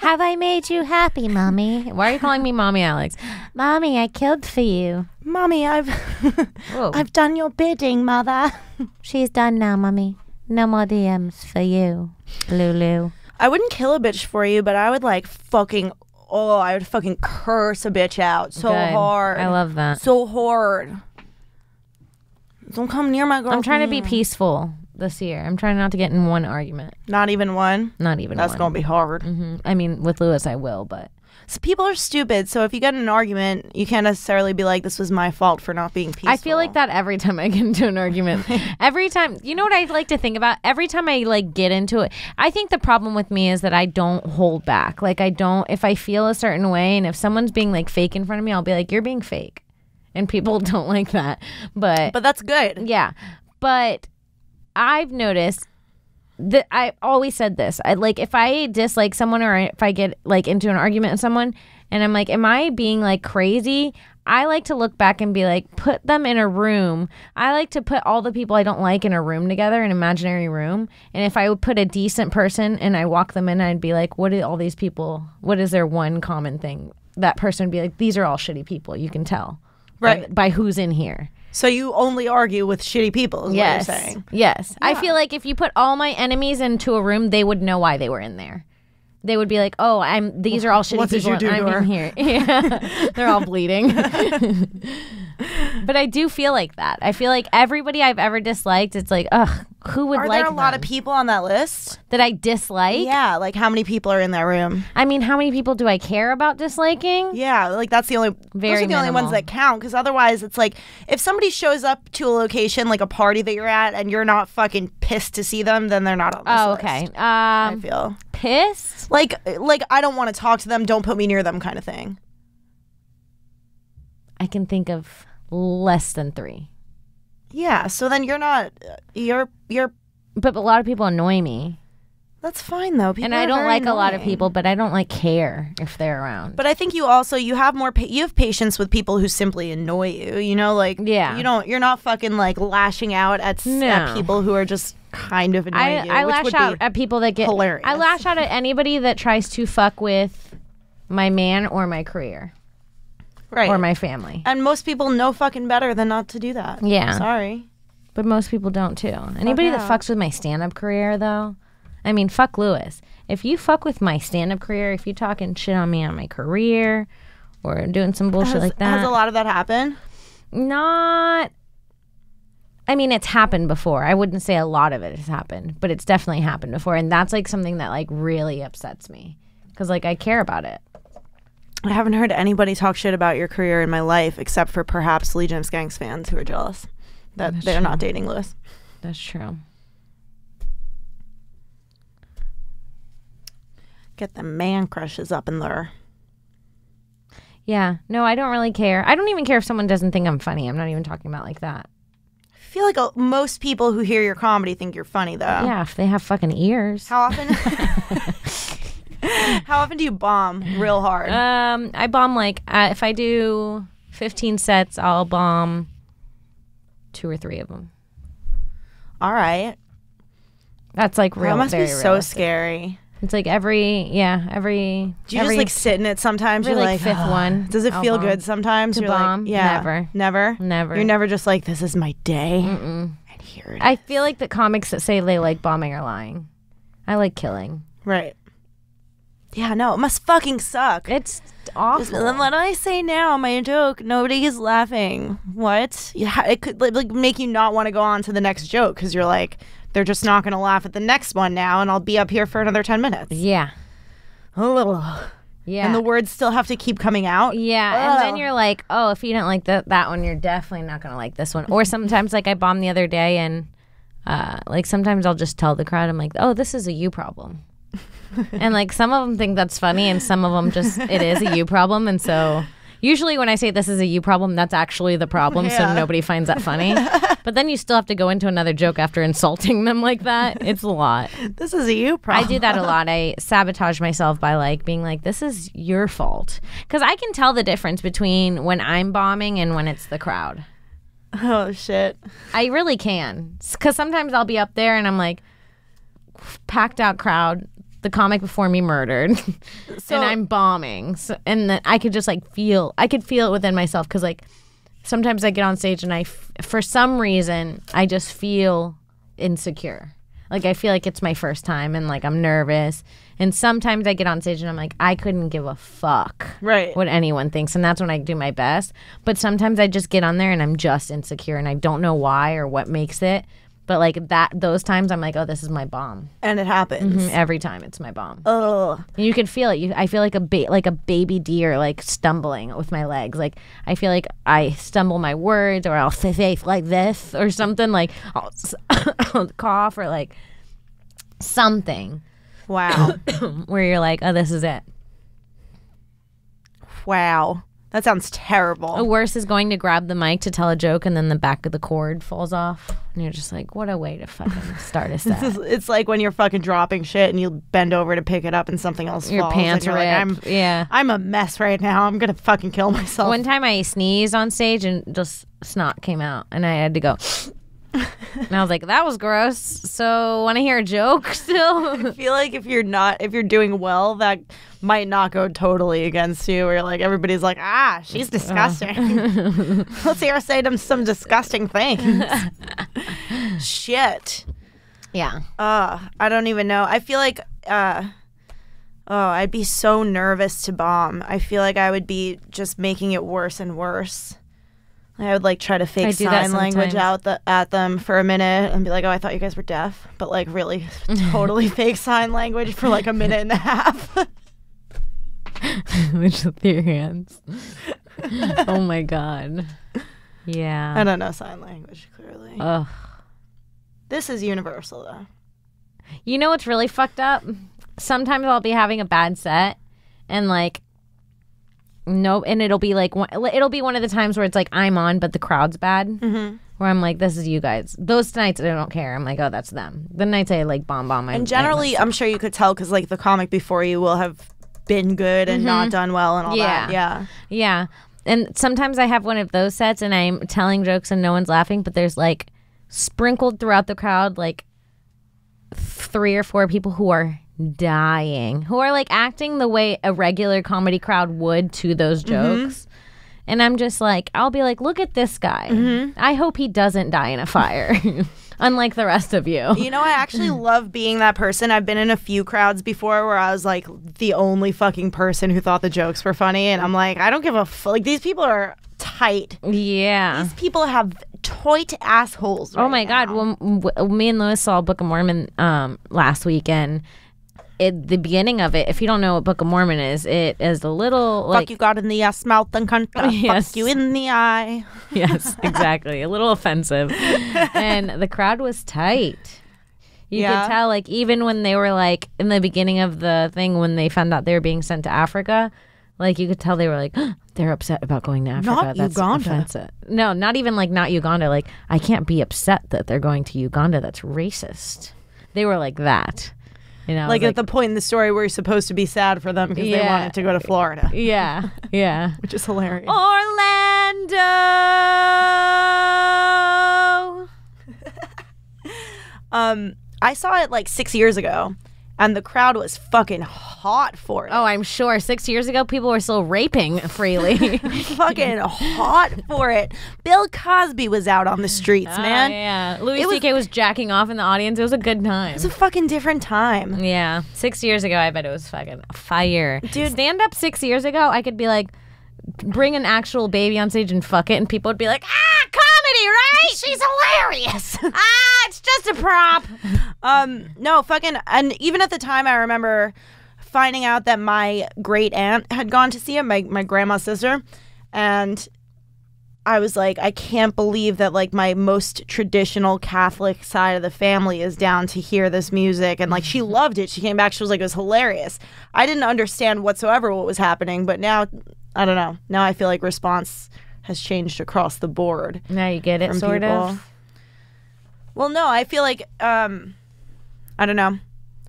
Have I made you happy, Mommy? Why are you calling me Mommy, Alex? Mommy, I killed for you. Mommy, I've done your bidding, Mother. She's done now, Mommy. No more DMs for you, Lulu. I wouldn't kill a bitch for you, but I would I would fucking curse a bitch out so hard. I love that. So hard. Don't come near my girl. I'm trying to be peaceful this year. I'm trying not to get in one argument. Not even one? Not even That's one. going to be hard. Mm-hmm. I mean, with Lewis, I will, but... So people are stupid. So if you get in an argument, you can't necessarily be like, this was my fault for not being peaceful. I feel like that every time I get into an argument. Every time, you know what I like to think about? Every time I get into it, I think the problem with me is that I don't hold back. Like if I feel a certain way and if someone's being fake in front of me, I'll be like, you're being fake. And people don't like that. But that's good. Yeah. But I've noticed that I always said this. If I dislike someone or if I get into an argument with someone and I'm like, am I being crazy? I like to look back and be like, put them in a room. I like to put all the people I don't like in a room together, an imaginary room. And if I would put a decent person and I walk them in, I'd be like, what are all these people? What is their one common thing? That person would be like, these are all shitty people. You can tell. Right. By who's in here. So you only argue with shitty people is what you're saying. Yes. Yeah. I feel like if you put all my enemies into a room, they would know why they were in there. They would be like, oh, these are all shitty what people. Did you do I'm to her? in here. Yeah. They're all bleeding. But I do feel like that. I feel like everybody I've ever disliked, it's like, ugh, who would Are like there a lot them? of people on that list? That I dislike? Yeah, how many people are in that room? I mean, how many people do I care about disliking? Yeah, that's the only Very those are the only ones minimal. that count, because otherwise it's if somebody shows up to a location like a party that you're at and you're not fucking pissed to see them, then they're not on this Oh, list. okay. I feel Pissed? like I don't want to talk to them, don't put me near them kind of thing. I can think of less than 3. Yeah, so then you're not you're But a lot of people annoy me. that's fine though. People And I are don't very like a lot of annoying. people, but I don't care if they're around. But I think you also you have more you have patience with people who simply annoy you. You know, Yeah. you're not fucking lashing out at people who are just kind of annoying you. I which lash would out be at people that get hilarious. I lash out at anybody that tries to fuck with my man or my career right or my family. And most people know fucking better than not to do that. Yeah. Sorry. But most people don't too. Anybody that yeah. fucks with my stand-up career though, I mean, fuck Lewis. If you fuck with my stand-up career, if you talking shit on me on my career or doing some bullshit like that. Has a lot of that happened? Not. I mean, it's happened before. I wouldn't say a lot of it has happened, but it's definitely happened before. And that's something that really upsets me because I care about it. I haven't heard anybody talk shit about your career in my life except for perhaps Legion of Skanks fans who are jealous that That's they're true. not dating Lewis. That's true. Get the man crushes up in there. Yeah. No, I don't really care. I don't even care if someone doesn't think I'm funny. I'm not even talking about like that. I feel like most people who hear your comedy think you're funny though. Yeah, if they have fucking ears. How often? How often do you bomb real hard? I bomb if I do 15 sets, I'll bomb 2 or 3 of them. All right. That's real. That must be very so realistic. scary. It's every. Do you just sit in it sometimes? every, You're fifth one. Does it I'll feel bomb. good sometimes? To You're bomb? Yeah. Never. Never? You're never just this is my day. Mm-mm. And here it I feel like the comics that say they like bombing are lying. I like killing. Right. Yeah, no, it must fucking suck. It's awful. Then what do I say now? My joke. Nobody is laughing. What? Yeah, it could make you not want to go on to the next joke because you're they're just not going to laugh at the next one now, and I'll be up here for another 10 minutes. Yeah. Yeah. And the words still have to keep coming out. Yeah, and then you're like, oh, if you don't like that one, you're definitely not gonna like this one. Or sometimes, I bombed the other day, and sometimes I'll just tell the crowd, I'm like, oh, this is a you problem. And like some of them think that's funny and some of them just it is a you problem. And so usually when I say this is a you problem, that's actually the problem. So nobody finds that funny. But then you still have to go into another joke after insulting them like that. It's a lot. This is a you problem. I do that a lot. I sabotage myself by like being like, this is your fault. Because I can tell the difference between when I'm bombing and when it's the crowd. Oh, shit. I really can. Because sometimes I'll be up there and I'm like, packed out crowd. The comic before me murdered, and I'm bombing. So, and then I could just like I could feel it within myself because like sometimes I get on stage and for some reason, I just feel insecure. Like I feel like it's my first time and like I'm nervous. And sometimes I get on stage and I'm like, I couldn't give a fuck what anyone thinks. And that's when I do my best. But sometimes I just get on there and I'm just insecure and I don't know why or what makes it. But like those times I'm like, oh, this is my bomb. And it happens. Every time it's my bomb. Ugh. And you can feel it. I feel like a baby deer like stumbling with my legs. Like I feel like I stumble my words or I'll say like this or something like I'll cough or like something. Wow. Where you're like, oh, this is it. Wow. That sounds terrible. The worst is going to grab the mic to tell a joke and then the back of the cord falls off. And you're just like, what a way to fucking start a set. It's like when you're fucking dropping shit and you bend over to pick it up and something else Your falls. pants and rip. Like, I'm a mess right now. I'm going to fucking kill myself. One time I sneezed on stage and just snot came out. And I had to go... And I was like, that was gross. So want to hear a joke still? I feel like if you're doing well, that might not go totally against you. Or like everybody's like, she's disgusting. Let's hear her say some disgusting things. Shit. Yeah. I don't even know. I feel like I'd be so nervous to bomb. I feel like I would be just making it worse and worse. I would like try to fake sign language at them for a minute and be like, oh, I thought you guys were deaf. But like really totally fake sign language for like a minute and a half. Just with your hands. Oh my God. Yeah. I don't know sign language, clearly. Ugh. This is universal, though. You know what's really fucked up? Sometimes I'll be having a bad set and like, no, and it'll be one of the times where it's like I'm on, but the crowd's bad. Mm-hmm. Where I'm like, this is you guys. Those nights I don't care. I'm like, oh, that's them. The nights I like bomb. And generally, I'm sure you could tell because like the comic before you will have been good and not done well and all that. Yeah. And sometimes I have one of those sets and I'm telling jokes and no one's laughing, but there's like sprinkled throughout the crowd like 3 or 4 people who are dying, who are like acting the way a regular comedy crowd would to those jokes. And I'm just like, I'll be like, look at this guy. I hope he doesn't die in a fire. Unlike the rest of you. You know, I actually love being that person. I've been in a few crowds before where I was like the only fucking person who thought the jokes were funny. And I'm like, I don't give a fuck. Like, these people are tight. Yeah. These people have tight assholes right Oh my now. God. Well, me and Lewis saw Book of Mormon last weekend. At the beginning of it, if you don't know what Book of Mormon is, it is a little like... Fuck you God in the ass, mouth and cunt. Yes. Fuck you in the eye. Yes, exactly. A little offensive. And the crowd was tight. You could tell, like, even when they were, like, in the beginning of the thing, when they found out they were being sent to Africa, like, you could tell they were like, they're upset about going to Africa. Not That's Uganda. Offensive. No, not even, like, not Uganda. Like, I can't be upset that they're going to Uganda. That's racist. They were like that. You know, like at the point in the story where you're supposed to be sad for them because they wanted to go to Florida. Yeah, yeah. Which is hilarious. Orlando! I saw it like 6 years ago, and the crowd was fucking hot for it. Oh, I'm sure. 6 years ago, people were still raping freely. Fucking hot for it. Bill Cosby was out on the streets, man. Yeah. Louis C.K. was jacking off in the audience. It was a good time. It was a fucking different time. Yeah. 6 years ago, I bet it was fucking fire. Dude. Stand up 6 years ago, I could be like, bring an actual baby on stage and fuck it, and people would be like, comedy, right? She's hilarious. It's just a prop. No, fucking, and even at the time, I remember finding out that my great aunt had gone to see him, my grandma's sister, and I was like, I can't believe that like my most traditional Catholic side of the family is down to hear this music. And like, she loved it. She came back. She was like, it was hilarious. I didn't understand whatsoever what was happening. But now, I don't know. Now I feel like response has changed across the board. Now you get it, sort of. Well, no, I feel like, I don't know.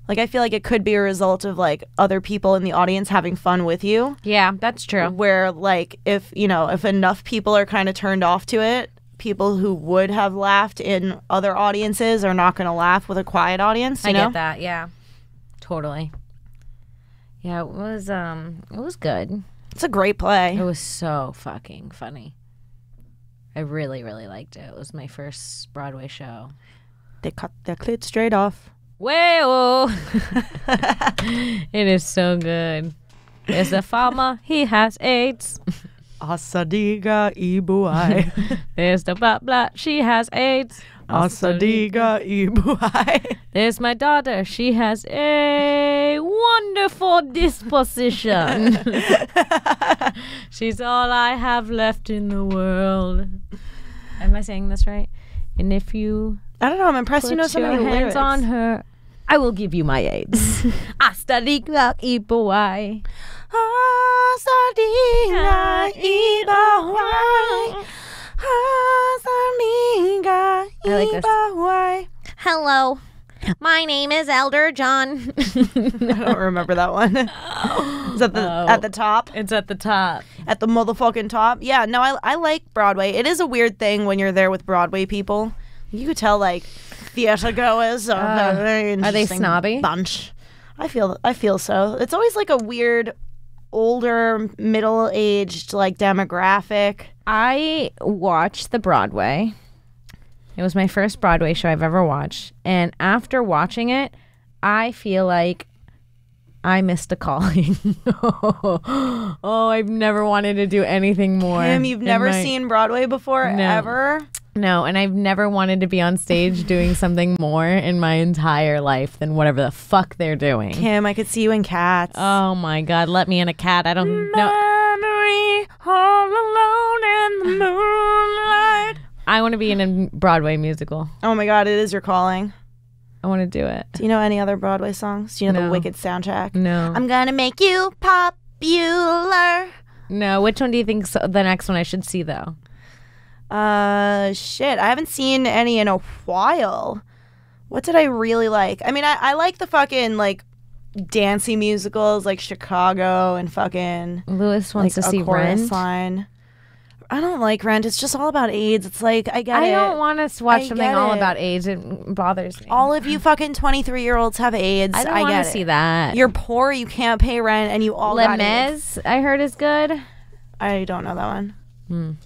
Like, I feel like it could be a result of, like, other people in the audience having fun with you. Yeah, that's true. Where, like, if enough people are kind of turned off to it, people who would have laughed in other audiences are not going to laugh with a quiet audience, you know? get that, yeah. Totally. Yeah, it was good. It's a great play. It was so fucking funny. I really, really liked it. It was my first Broadway show. They cut their clit straight off. Whoa! It is so good. There's a farmer, he has AIDS. Asadiga ibuai. There's the blah blah, she has AIDS. Asadiga ibuai. There's my daughter, she has a wonderful disposition. She's all I have left in the world. Am I saying this right? And if you I don't know, I'm impressed you know some of the hands lyrics. on her, I will give you my AIDS. Astadiga ibuai. Asadiga ibuai. Asadiga ibuai. Hello, my name is Elder John. I don't remember that one. Is that at the top? It's at the top. At the motherfucking top? Yeah, no, I like Broadway. It is a weird thing when you're there with Broadway people. You could tell, like, theater goers are very interesting. Are they snobby? Bunch. I feel so. It's always like a weird, older, middle-aged, like, demographic. I watched the Broadway. It was my first Broadway show I've ever watched. And after watching it, I feel like I missed a calling. Oh, I've never wanted to do anything more. Kim, you've never seen Broadway before, ever? No, and I've never wanted to be on stage doing something more in my entire life than whatever the fuck they're doing. Kim, I could see you in Cats. Oh my God, let me in a cat. I don't know. Memory, all alone in the moonlight. I want to be in a Broadway musical. Oh my God, it is your calling. I want to do it. Do you know any other Broadway songs? Do you know No. the Wicked soundtrack? No. I'm gonna make you popular. No, which one do you think the next one I should see though? Shit. I haven't seen any in a while. What did I really like? I mean, I like the fucking, like, dancey musicals like Chicago and fucking Lewis wants like to see A Chorus Rent. Line. I don't like Rent. It's just all about AIDS. It's like, I get it. I don't want us to watch I something get all it. about AIDS. It bothers me. All of you fucking 23-year-olds have AIDS. I don't want get to it. see that. You're poor, you can't pay rent, and you all Les got AIDS. Mis, I heard is good. I don't know that one.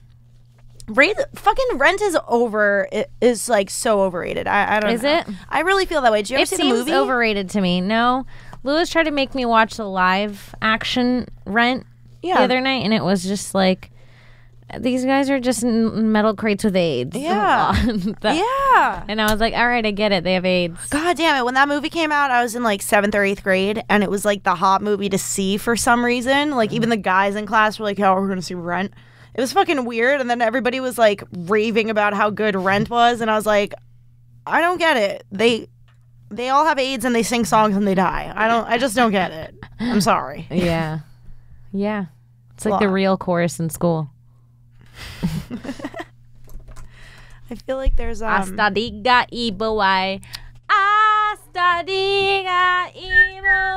Fucking Rent is over. It is like so overrated. I don't know. Is it? I really feel that way. Did you ever It see the seems movie? overrated to me. No, Lewis tried to make me watch the live action Rent the other night, and it was just like, these guys are just metal crates with AIDS. Yeah. Yeah. And I was like, all right, I get it. They have AIDS. God damn it. When that movie came out, I was in like 7th or 8th grade, and it was like the hot movie to see for some reason. Like, even the guys in class were like, oh, we're going to see Rent. It was fucking weird, and then everybody was like raving about how good Rent was, and I was like, I don't get it. They all have AIDS and they sing songs and they die. I just don't get it. I'm sorry. Yeah. Yeah. It's like the real chorus in school. I feel like there's Hasta diga ibuay. Hasta diga ibuay.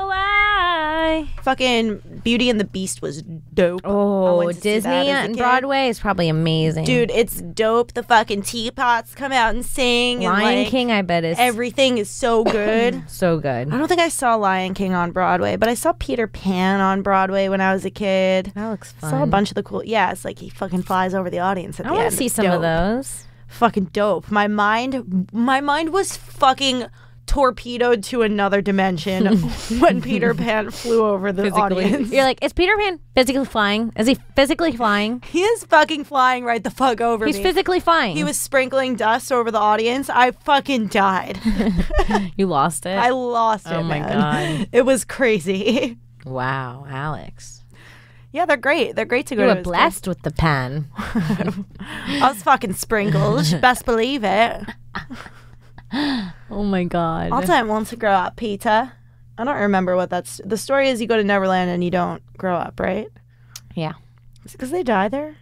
fucking Beauty and the Beast was dope. I Oh, went to see that Disney as a and kid. Broadway is probably amazing. Dude, it's dope. The fucking teapots come out and sing. Lion and like, King, I bet is everything is so good. so good. I don't think I saw Lion King on Broadway, but I saw Peter Pan on Broadway when I was a kid. That looks fun. Saw a bunch of the cool. Yeah, it's like he fucking flies over the audience at I the want end. to see It's some of dope. those. Fucking dope. My mind was fucking torpedoed to another dimension when Peter Pan flew over the audience. You're like, is Peter Pan physically flying? Is he physically flying? He is fucking flying right the fuck over He's me. physically flying. He was sprinkling dust over the audience. I fucking died. You lost it? I lost it, Oh my man. God. It was crazy. Wow, Alex. Yeah, they're great. They're great to go You to. were It's blessed with the pen. good. I was fucking sprinkled. You best believe it. Oh my God. I don't want to grow up, Peter. I don't remember what that's. The story is you go to Neverland and you don't grow up, right? Yeah. Is it because they die there?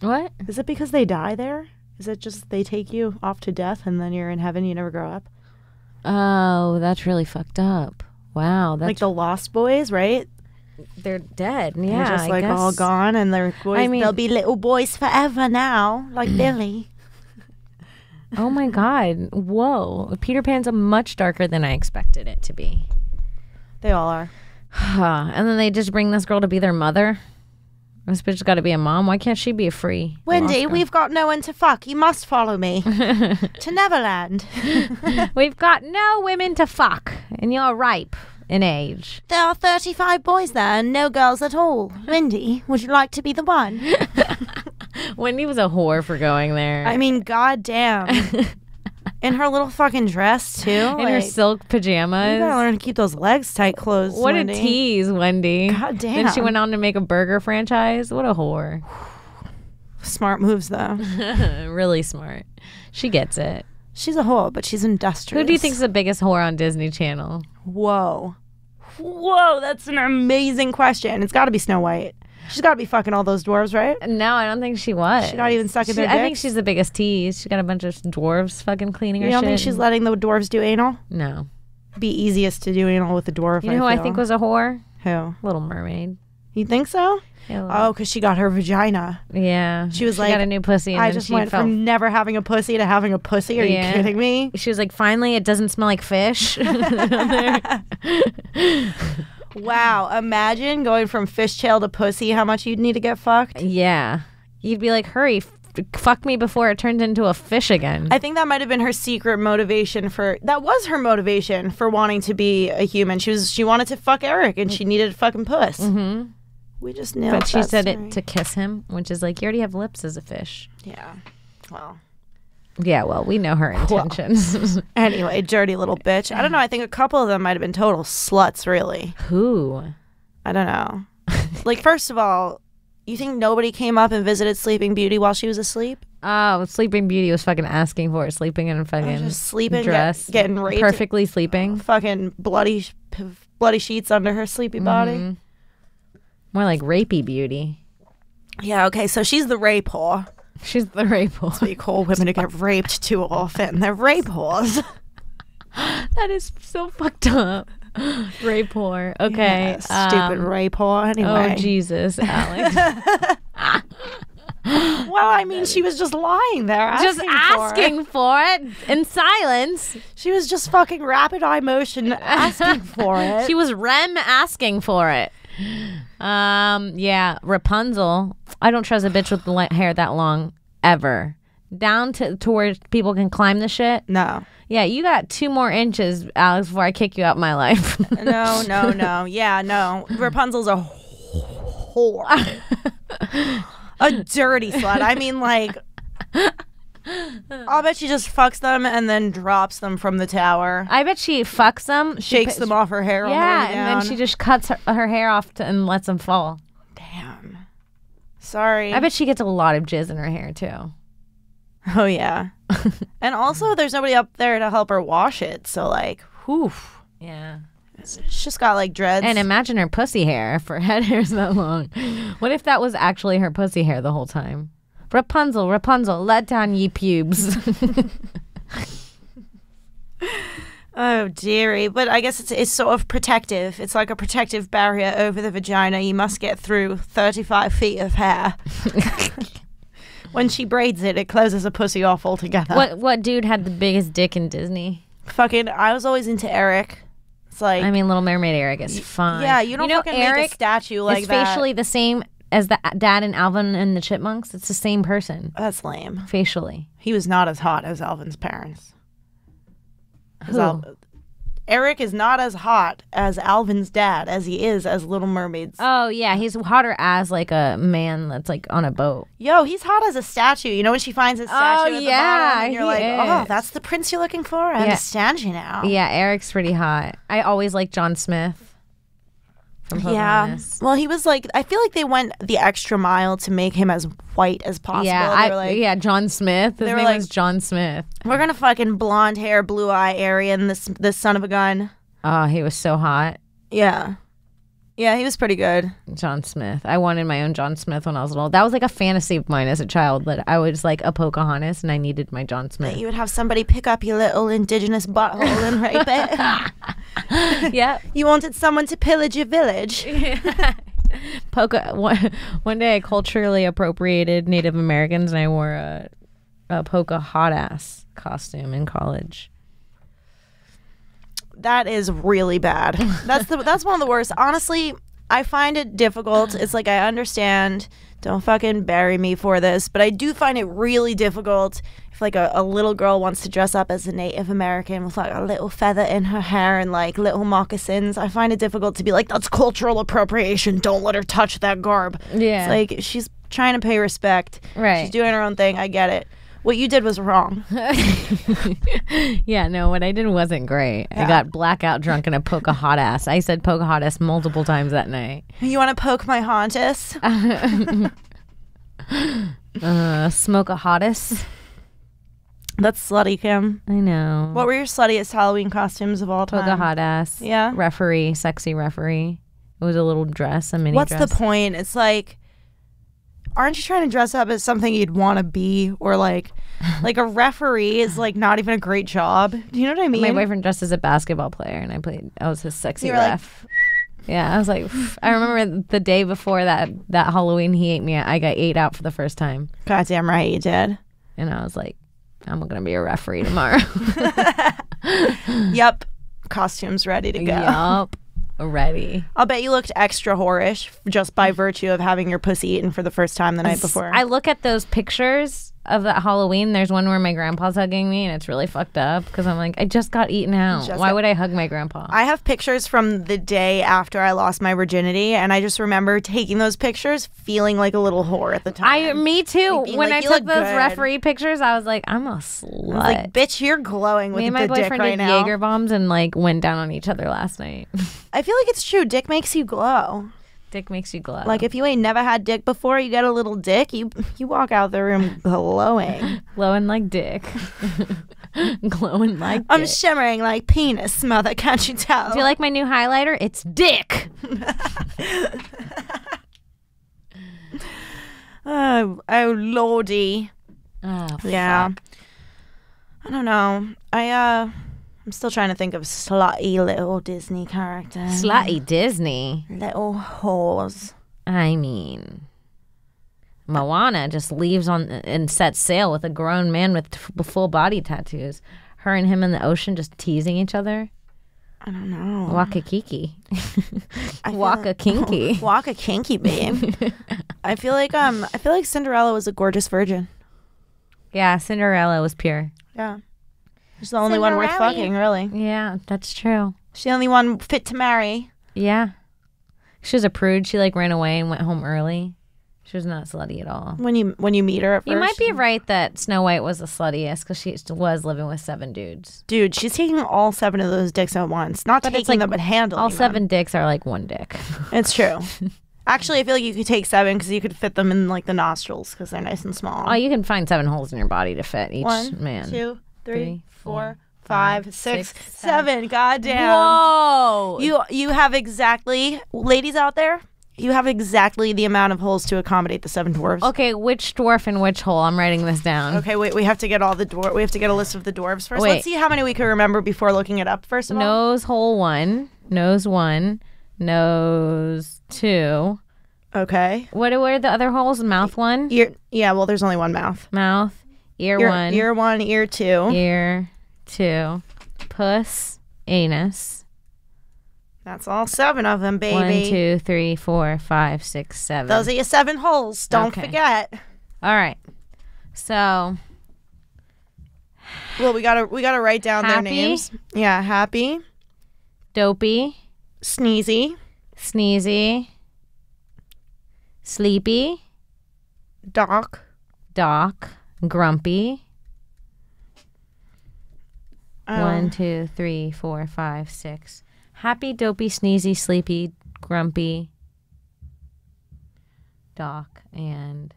What? Is it because they die there? Is it just they take you off to death and then you're in heaven, you never grow up? Oh, that's really fucked up. Wow. That's Like the Lost Boys, right? they're dead. Yeah. They're just I like guess. all gone and they're boys. I mean- they'll be little boys forever now, like Billy. Oh my God. Whoa. Peter Pan's much darker than I expected it to be. They all are. And then they just bring this girl to be their mother. This bitch got to be a mom. Why can't she be a free? Wendy, lost girl? we've got no one to fuck. You must follow me to Neverland. We've got no women to fuck, and you're ripe in age. There are 35 boys there and no girls at all. Wendy, would you like to be the one? Wendy was a whore for going there. I mean, goddamn. In her little fucking dress, too. in her silk You pajamas. gotta learn to keep those legs tight closed, What Wendy. a tease, Wendy. God damn. Then she went on to make a burger franchise. What a whore. Smart moves, though. Really smart. She gets it. She's a whore, but she's industrious. Who do you think's the biggest whore on Disney Channel? Whoa. Whoa, that's an amazing question. It's gotta be Snow White. She's gotta be fucking all those dwarves, right? No, I don't think she was. She's not even sucking their I think dicks? she's the biggest tease. She's got a bunch of dwarves fucking cleaning her You don't shit. think she's letting the dwarves do anal? No. Be easiest to do anal with the dwarf. You know who I feel. think was a whore? Who? Little Mermaid. You think so? Yeah, Oh, because she got her vagina. yeah. She was like, got a new pussy, and I then just she went felt. from never having a pussy to having a pussy. Are Yeah. you kidding me? She was like, finally, it doesn't smell like fish. Wow. Imagine going from fishtail to pussy, how much you'd need to get fucked. Yeah, you'd be like, hurry, fuck me before it turns into a fish again. I think that might have been her secret motivation that was her motivation for wanting to be a human. She wanted to fuck Eric and she needed a fucking puss. Mm-hmm. We just nailed But she that said story. it to kiss him, which is like, you already have lips as a fish. Yeah. Well. Yeah, well, we know her intentions. Anyway, dirty little bitch. I don't know. I think a couple of them might have been total sluts, really. Who? I don't know. Like, first of all, you think nobody came up and visited Sleeping Beauty while she was asleep? Oh, Sleeping Beauty was fucking asking for it, sleeping in a fucking Just sleeping, dress, getting raped. perfectly sleeping. Fucking bloody sheets under her sleepy body. Mhm. More like rapey beauty. Yeah, okay, so she's the rape whore. She's the rape whore. We call women who get raped too often. They're rape whores. That is so fucked up. Rape whore. Okay. Yeah, stupid rape whore. Anyway. Oh, Jesus, Alex. Well, I mean, she was just lying there Just asking for it. asking for it in silence. She was just fucking rapid eye motion asking for it. She was REM asking for it. Yeah, Rapunzel. I don't trust a bitch with hair that long ever. Down to where people can climb the shit. No. Yeah, you got 2 more inches, Alex, before I kick you out my life. No. Yeah, no. Rapunzel's a whore. A dirty slut. I mean, like, I'll bet she just fucks them and then drops them from the tower. I bet she fucks them, Shakes them off her hair on the way yeah, and down. then she just cuts her hair off and lets them fall. Damn. Sorry. I bet she gets a lot of jizz in her hair too. Oh, yeah. And also, there's nobody up there to help her wash it. So, like, whew. Yeah. She's just got, like, dreads. And imagine her pussy hair if her head hair's that long. What if that was actually her pussy hair the whole time? Rapunzel, let down ye pubes. Oh, dearie. But I guess it's sort of protective. It's like a protective barrier over the vagina. You must get through 35 feet of hair. When she braids it, it closes a pussy off altogether. What dude had the biggest dick in Disney? Fucking, I was always into Eric. It's like, I mean, Little Mermaid Eric is fine. yeah, you don't fucking Eric make a statue like is that. facially the same as the dad in Alvin and the Chipmunks. It's the same person That's lame. facially. He was not as hot as Alvin's parents. 'Cause Who? Eric is not as hot as Alvin's dad as he is as Little Mermaid's. Oh yeah, he's hotter as like a man that's like on a boat. Yo, he's hot as a statue. You know when she finds his statue at the bottom and you're like, oh, that's the prince you're looking for? I understand you now. Yeah, Eric's pretty hot. I always like John Smith from Yeah. Pocahontas. Well, he was like, I feel like they went the extra mile to make him as white as possible. Yeah, They were like, John Smith. His they were name like- was John Smith. we're gonna fucking blonde hair, blue eye Aryan this son of a gun. Oh, he was so hot. Yeah. Yeah, he was pretty good. John Smith. I wanted my own John Smith when I was little. That was like a fantasy of mine as a child, that I was like a Pocahontas and I needed my John Smith. You would have somebody pick up your little indigenous butthole and rape it. Yeah. You wanted someone to pillage your village. One day I culturally appropriated Native Americans and I wore a polka hot ass costume in college. That is really bad. That's one of the worst. Honestly, I find it difficult. It's like, I understand. Don't fucking bury me for this, but I do find it really difficult if like a little girl wants to dress up as a Native American with like a little feather in her hair and like little moccasins. I find it difficult to be like, that's cultural appropriation. Don't let her touch that garb. Yeah. It's like, she's trying to pay respect. Right. She's doing her own thing. I get it. What you did was wrong. Yeah, no, what I did wasn't great. I got blackout drunk in a Pocahontas. I said Pocahontas multiple times that night. You want to poke my hauntus? Smoke a hottest. That's slutty, Kim. I know. What were your sluttiest Halloween costumes of all time? Pocahontas. Yeah. Referee, sexy referee. It was a little dress, a mini What's dress. the point? It's like, aren't you trying to dress up as something you'd want to be? Or like a referee is like not even a great job. Do you know what I mean? My boyfriend dressed as a basketball player, and I was his sexy You were like- ref. Yeah, I was like, I remember the day before that Halloween, he ate me. I got ate out for the first time, Goddamn right you did. and I was like, I'm gonna be a referee tomorrow. Yep. Costumes ready to go. Yup, ready. I'll bet you looked extra whorish just by virtue of having your pussy eaten for the first time the night before. I look at those pictures of that Halloween. There's one where my grandpa's hugging me, and it's really fucked up because I'm like, I just got eaten out. Why would I hug my grandpa? I have pictures from the day after I lost my virginity, and I just remember taking those pictures, feeling like a little whore at the time. Me too. Like being When like, I "You took look those good." referee pictures, I was like, I'm a slut. I was like, bitch, you're glowing with Me and my the dick boyfriend right did now. Jaeger bombs and like went down on each other last night. I feel like it's true. Dick makes you glow. Dick makes you glow. Like if you ain't never had dick before, you get a little dick, you walk out the room glowing. glowing like dick. Glowing like I'm dick. shimmering like penis, mother. Can't you tell? Do you like my new highlighter? It's dick. Oh lordy. Oh, Yeah. fuck. I don't know. I'm still trying to think of slutty little Disney characters. Slutty Disney. Little whores. I mean, Moana just leaves on and sets sail with a grown man with full body tattoos. Her and him in the ocean just teasing each other. I don't know. Waka kiki. I feel Waka like- kinky. Waka kinky, babe. I feel like Cinderella was a gorgeous virgin. Yeah, Cinderella was pure. Yeah. She's the only one worth Cinderella. fucking, really. Yeah, that's true. She's the only one fit to marry. Yeah. She was a prude. She like ran away and went home early. She was not slutty at all. When you meet her at first. You might be right that Snow White was the sluttiest because she was living with 7 dudes. Dude, she's taking all 7 of those dicks at once. Not But taking it's like them, but handling All them. 7 dicks are like 1 dick. It's true. Actually, I feel like you could take 7 because you could fit them in like the nostrils because they're nice and small. Oh, you can find 7 holes in your body to fit each 1, man. 2, 3, 3, 4, 5, 5, 6, 6, 7. Goddamn. Whoa! You have exactly, ladies out there, you have exactly the amount of holes to accommodate the 7 dwarves. Okay, which dwarf and which hole? I'm writing this down. Okay, wait. We have to get we have to get a list of the dwarves first. Wait. Let's see how many we can remember before looking it up. First of all, Nose hole 1, nose 1, nose 2. okay. What are the other holes? Mouth 1, Ear. Yeah. Well, there's only one mouth. mouth, ear 1, Ear 1, ear 2. ear 2, puss, anus. That's all 7 of them, baby. 1, 2, 3, 4, 5, 6, 7. Those are your 7 holes. Don't Okay. forget. All right. So Well, we gotta write down their Happy? names. Yeah. Happy, dopey, sneezy, sneezy, sleepy, doc, doc, grumpy. um, 1, 2, 3, 4, 5, 6. Happy, dopey, sneezy, sleepy, Grumpy, Doc, and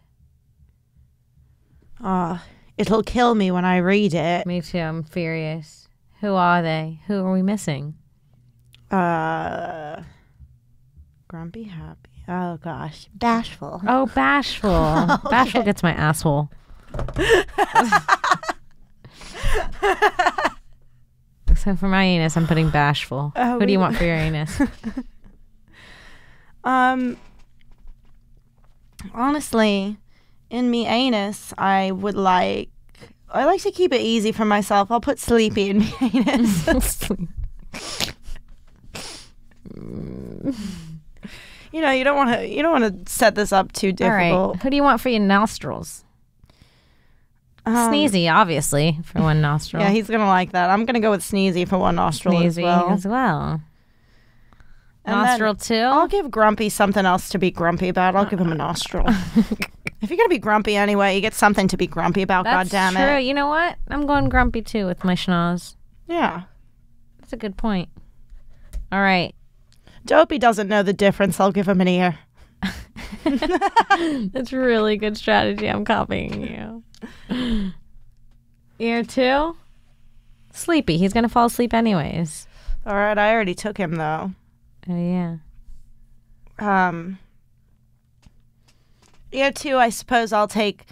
it'll kill me when I read it. me too. I'm furious. Who are they? Who are we missing? Grumpy, happy. Oh gosh, bashful. Oh, Bashful. Okay. Bashful gets my asshole. So for my anus, I'm putting Bashful. Who do you want for your anus? Honestly, in me anus, I like to keep it easy for myself. I'll put Sleepy in me anus. You don't want to set this up too difficult. All right. Who do you want for your nostrils? Sneezy, obviously, for one nostril. Yeah, he's gonna like that. I'm gonna go with Sneezy for one nostril Sneezy as well. And Nostril then 2? I'll give Grumpy something else to be grumpy about. I'll give him a nostril. If you're gonna be grumpy anyway, you get something to be grumpy about. That's God damn true. it. You know what? I'm going Grumpy too with my schnoz. Yeah. That's a good point. All right. Dopey doesn't know the difference. I'll give him an ear. That's really good strategy. I'm copying you. Ear 2? Sleepy. He's going to fall asleep anyways. All right, I already took him though. Oh, yeah. Ear 2, I suppose I'll take.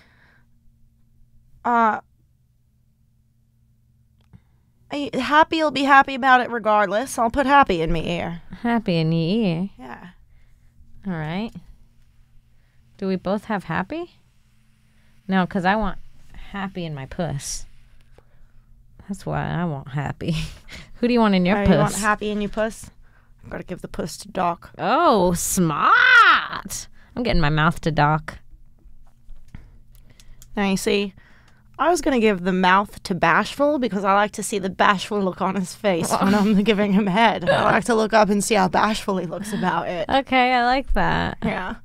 Happy will be happy about it regardless. I'll put Happy in me ear. Happy in your ear. Yeah. All right. Do we both have Happy? No, because I want Happy in my puss. That's why I want Happy. Who do you want in your puss? You want Happy in your puss? I've got to give the puss to Doc. Oh, smart. I'm getting my mouth to Doc. Now you see, I was going to give the mouth to Bashful because I like to see the bashful look on his face when I'm giving him head. I like to look up and see how bashful he looks about it. Okay, I like that. Yeah.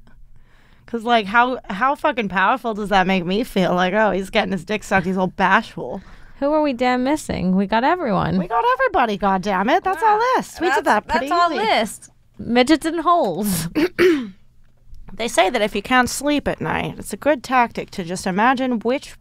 Because, like, how fucking powerful does that make me feel? Like, oh, he's getting his dick sucked. He's all bashful. Who are we damn missing? We got everyone. We got everybody, goddammit. That's our list. We did that pretty That's easy. our list. Midgets and holes. They say that if you can't sleep at night, it's a good tactic to just imagine which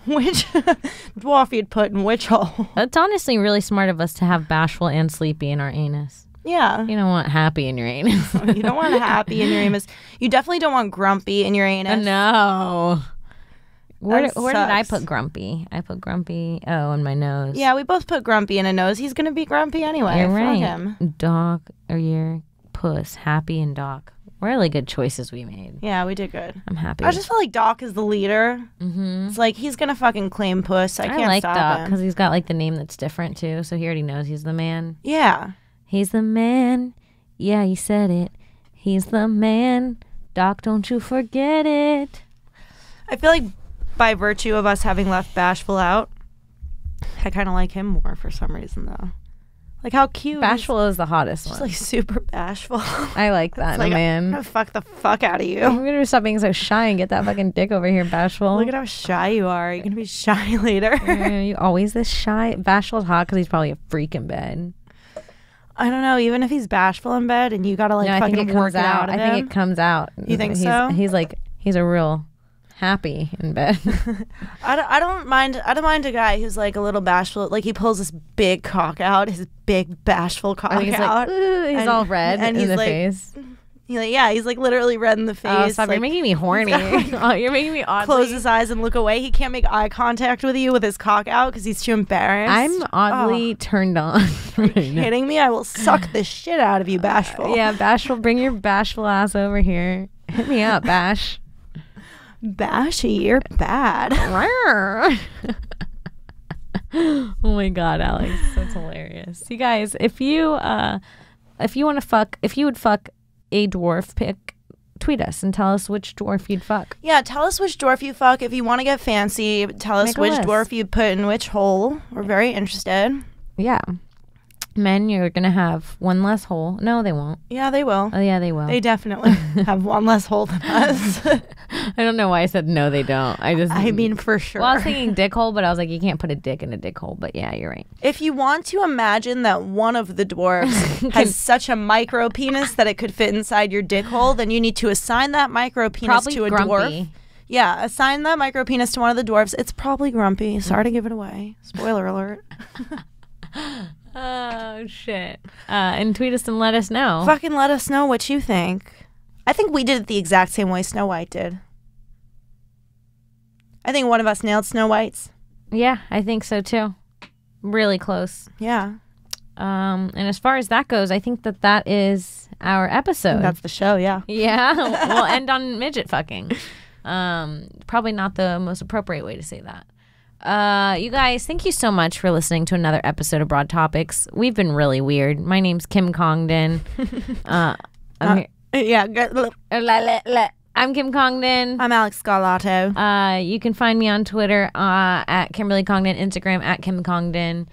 dwarf you'd put in which hole. It's honestly really smart of us to have Bashful and Sleepy in our anus. Yeah. You don't want Happy in your anus. You don't want Happy in your anus. You definitely don't want Grumpy in your anus. No. Where did I sucks. put Grumpy? I put Grumpy, in my nose. Yeah, we both put Grumpy in a nose. He's going to be grumpy anyway. You're Fuck right. him. Doc or your puss. Happy and Doc. Really good choices we made. Yeah, we did good. I'm happy. I just feel like Doc is the leader. Mm-hmm. It's like he's going to fucking claim puss. I can't like stop Doc him. because he's got like the name that's different too, so he already knows he's the man. Yeah. He's the man. Yeah, you said it. He's the man. Doc, don't you forget it. I feel like by virtue of us having left Bashful out, I kind of like him more for some reason, though. Like, how cute. Bashful is the hottest Just one. like super bashful. I like that, Like, man. I'm gonna fuck the fuck out of you. I'm gonna stop being so shy and get that fucking dick over here, Bashful. Look at how shy you are. You're gonna be shy later. You always this shy. Bashful's hot because he's probably a freak in bed. I don't know. Even if he's bashful in bed and you gotta like No, I think fucking it work comes it out out. of I think him. it comes out. You think so? He's a real happy in bed. I don't mind a guy who's like a little bashful. Like he pulls this big cock out, his big bashful cock And he's out. like, "Ooh," he's And- all red and in he's the like, face. He's like literally red in the face. Oh, stop! like, You're making me horny. Oh, you're making me oddly. close his eyes and look away. He can't make eye contact with you with his cock out because he's too embarrassed. I'm oddly turned on. Right now. Kidding me? I will suck the shit out of you, bashful. Yeah, Bashful, bring your bashful ass over here. Hit me up, Bash. Bashy, you're bad. Oh my god, Alex, that's hilarious. You guys, if you want to fuck, if you would fuck a dwarf pick, tweet us and tell us which dwarf you'd fuck. Yeah, tell us which dwarf you fuck. If you want to get fancy, tell us Make a which list. dwarf you'd put in which hole. We're very interested. Yeah. Men, you're going to have one less hole. No, they won't. Yeah, they will. Oh, yeah, they will. They definitely have one less hole than us. I don't know why I said no, they don't. I mean, for sure. Well, I was thinking dick hole, but I was like, you can't put a dick in a dick hole. But yeah, you're right. If you want to imagine that one of the dwarves has such a micro penis that it could fit inside your dick hole, then you need to assign that micro penis Probably to a grumpy. dwarf. Yeah, assign that micro penis to one of the dwarves. It's probably grumpy. Sorry to give it away. Spoiler alert. Oh, shit. And tweet us and let us know. Fucking let us know what you think. I think we did it the exact same way Snow White did. I think one of us nailed Snow White's. Yeah, I think so too. Really close. Yeah. And as far as that goes, I think that is our episode. That's the show, yeah. Yeah, we'll end on midget fucking. Probably not the most appropriate way to say that. You guys, thank you so much for listening to another episode of Broad Topics. We've been really weird. My name's Kim Congdon. I'm Kim Congdon. I'm Alex Scarlato. You can find me on Twitter at Kimberly Congdon, Instagram at Kim Congdon.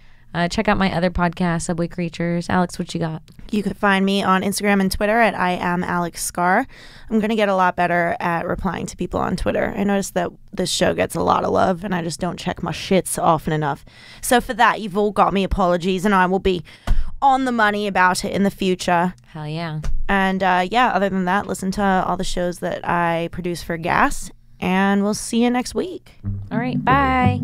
Check out my other podcast, Subway Creatures. Alex, what you got? You can find me on Instagram and Twitter at I am Alex Scar. I'm going to get a lot better at replying to people on Twitter. I noticed that this show gets a lot of love, and I just don't check my shits often enough. So for that, you've all got me apologies, and I will be on the money about it in the future. Hell yeah. And yeah, other than that, listen to all the shows that I produce for Gas, and we'll see you next week. All right, bye.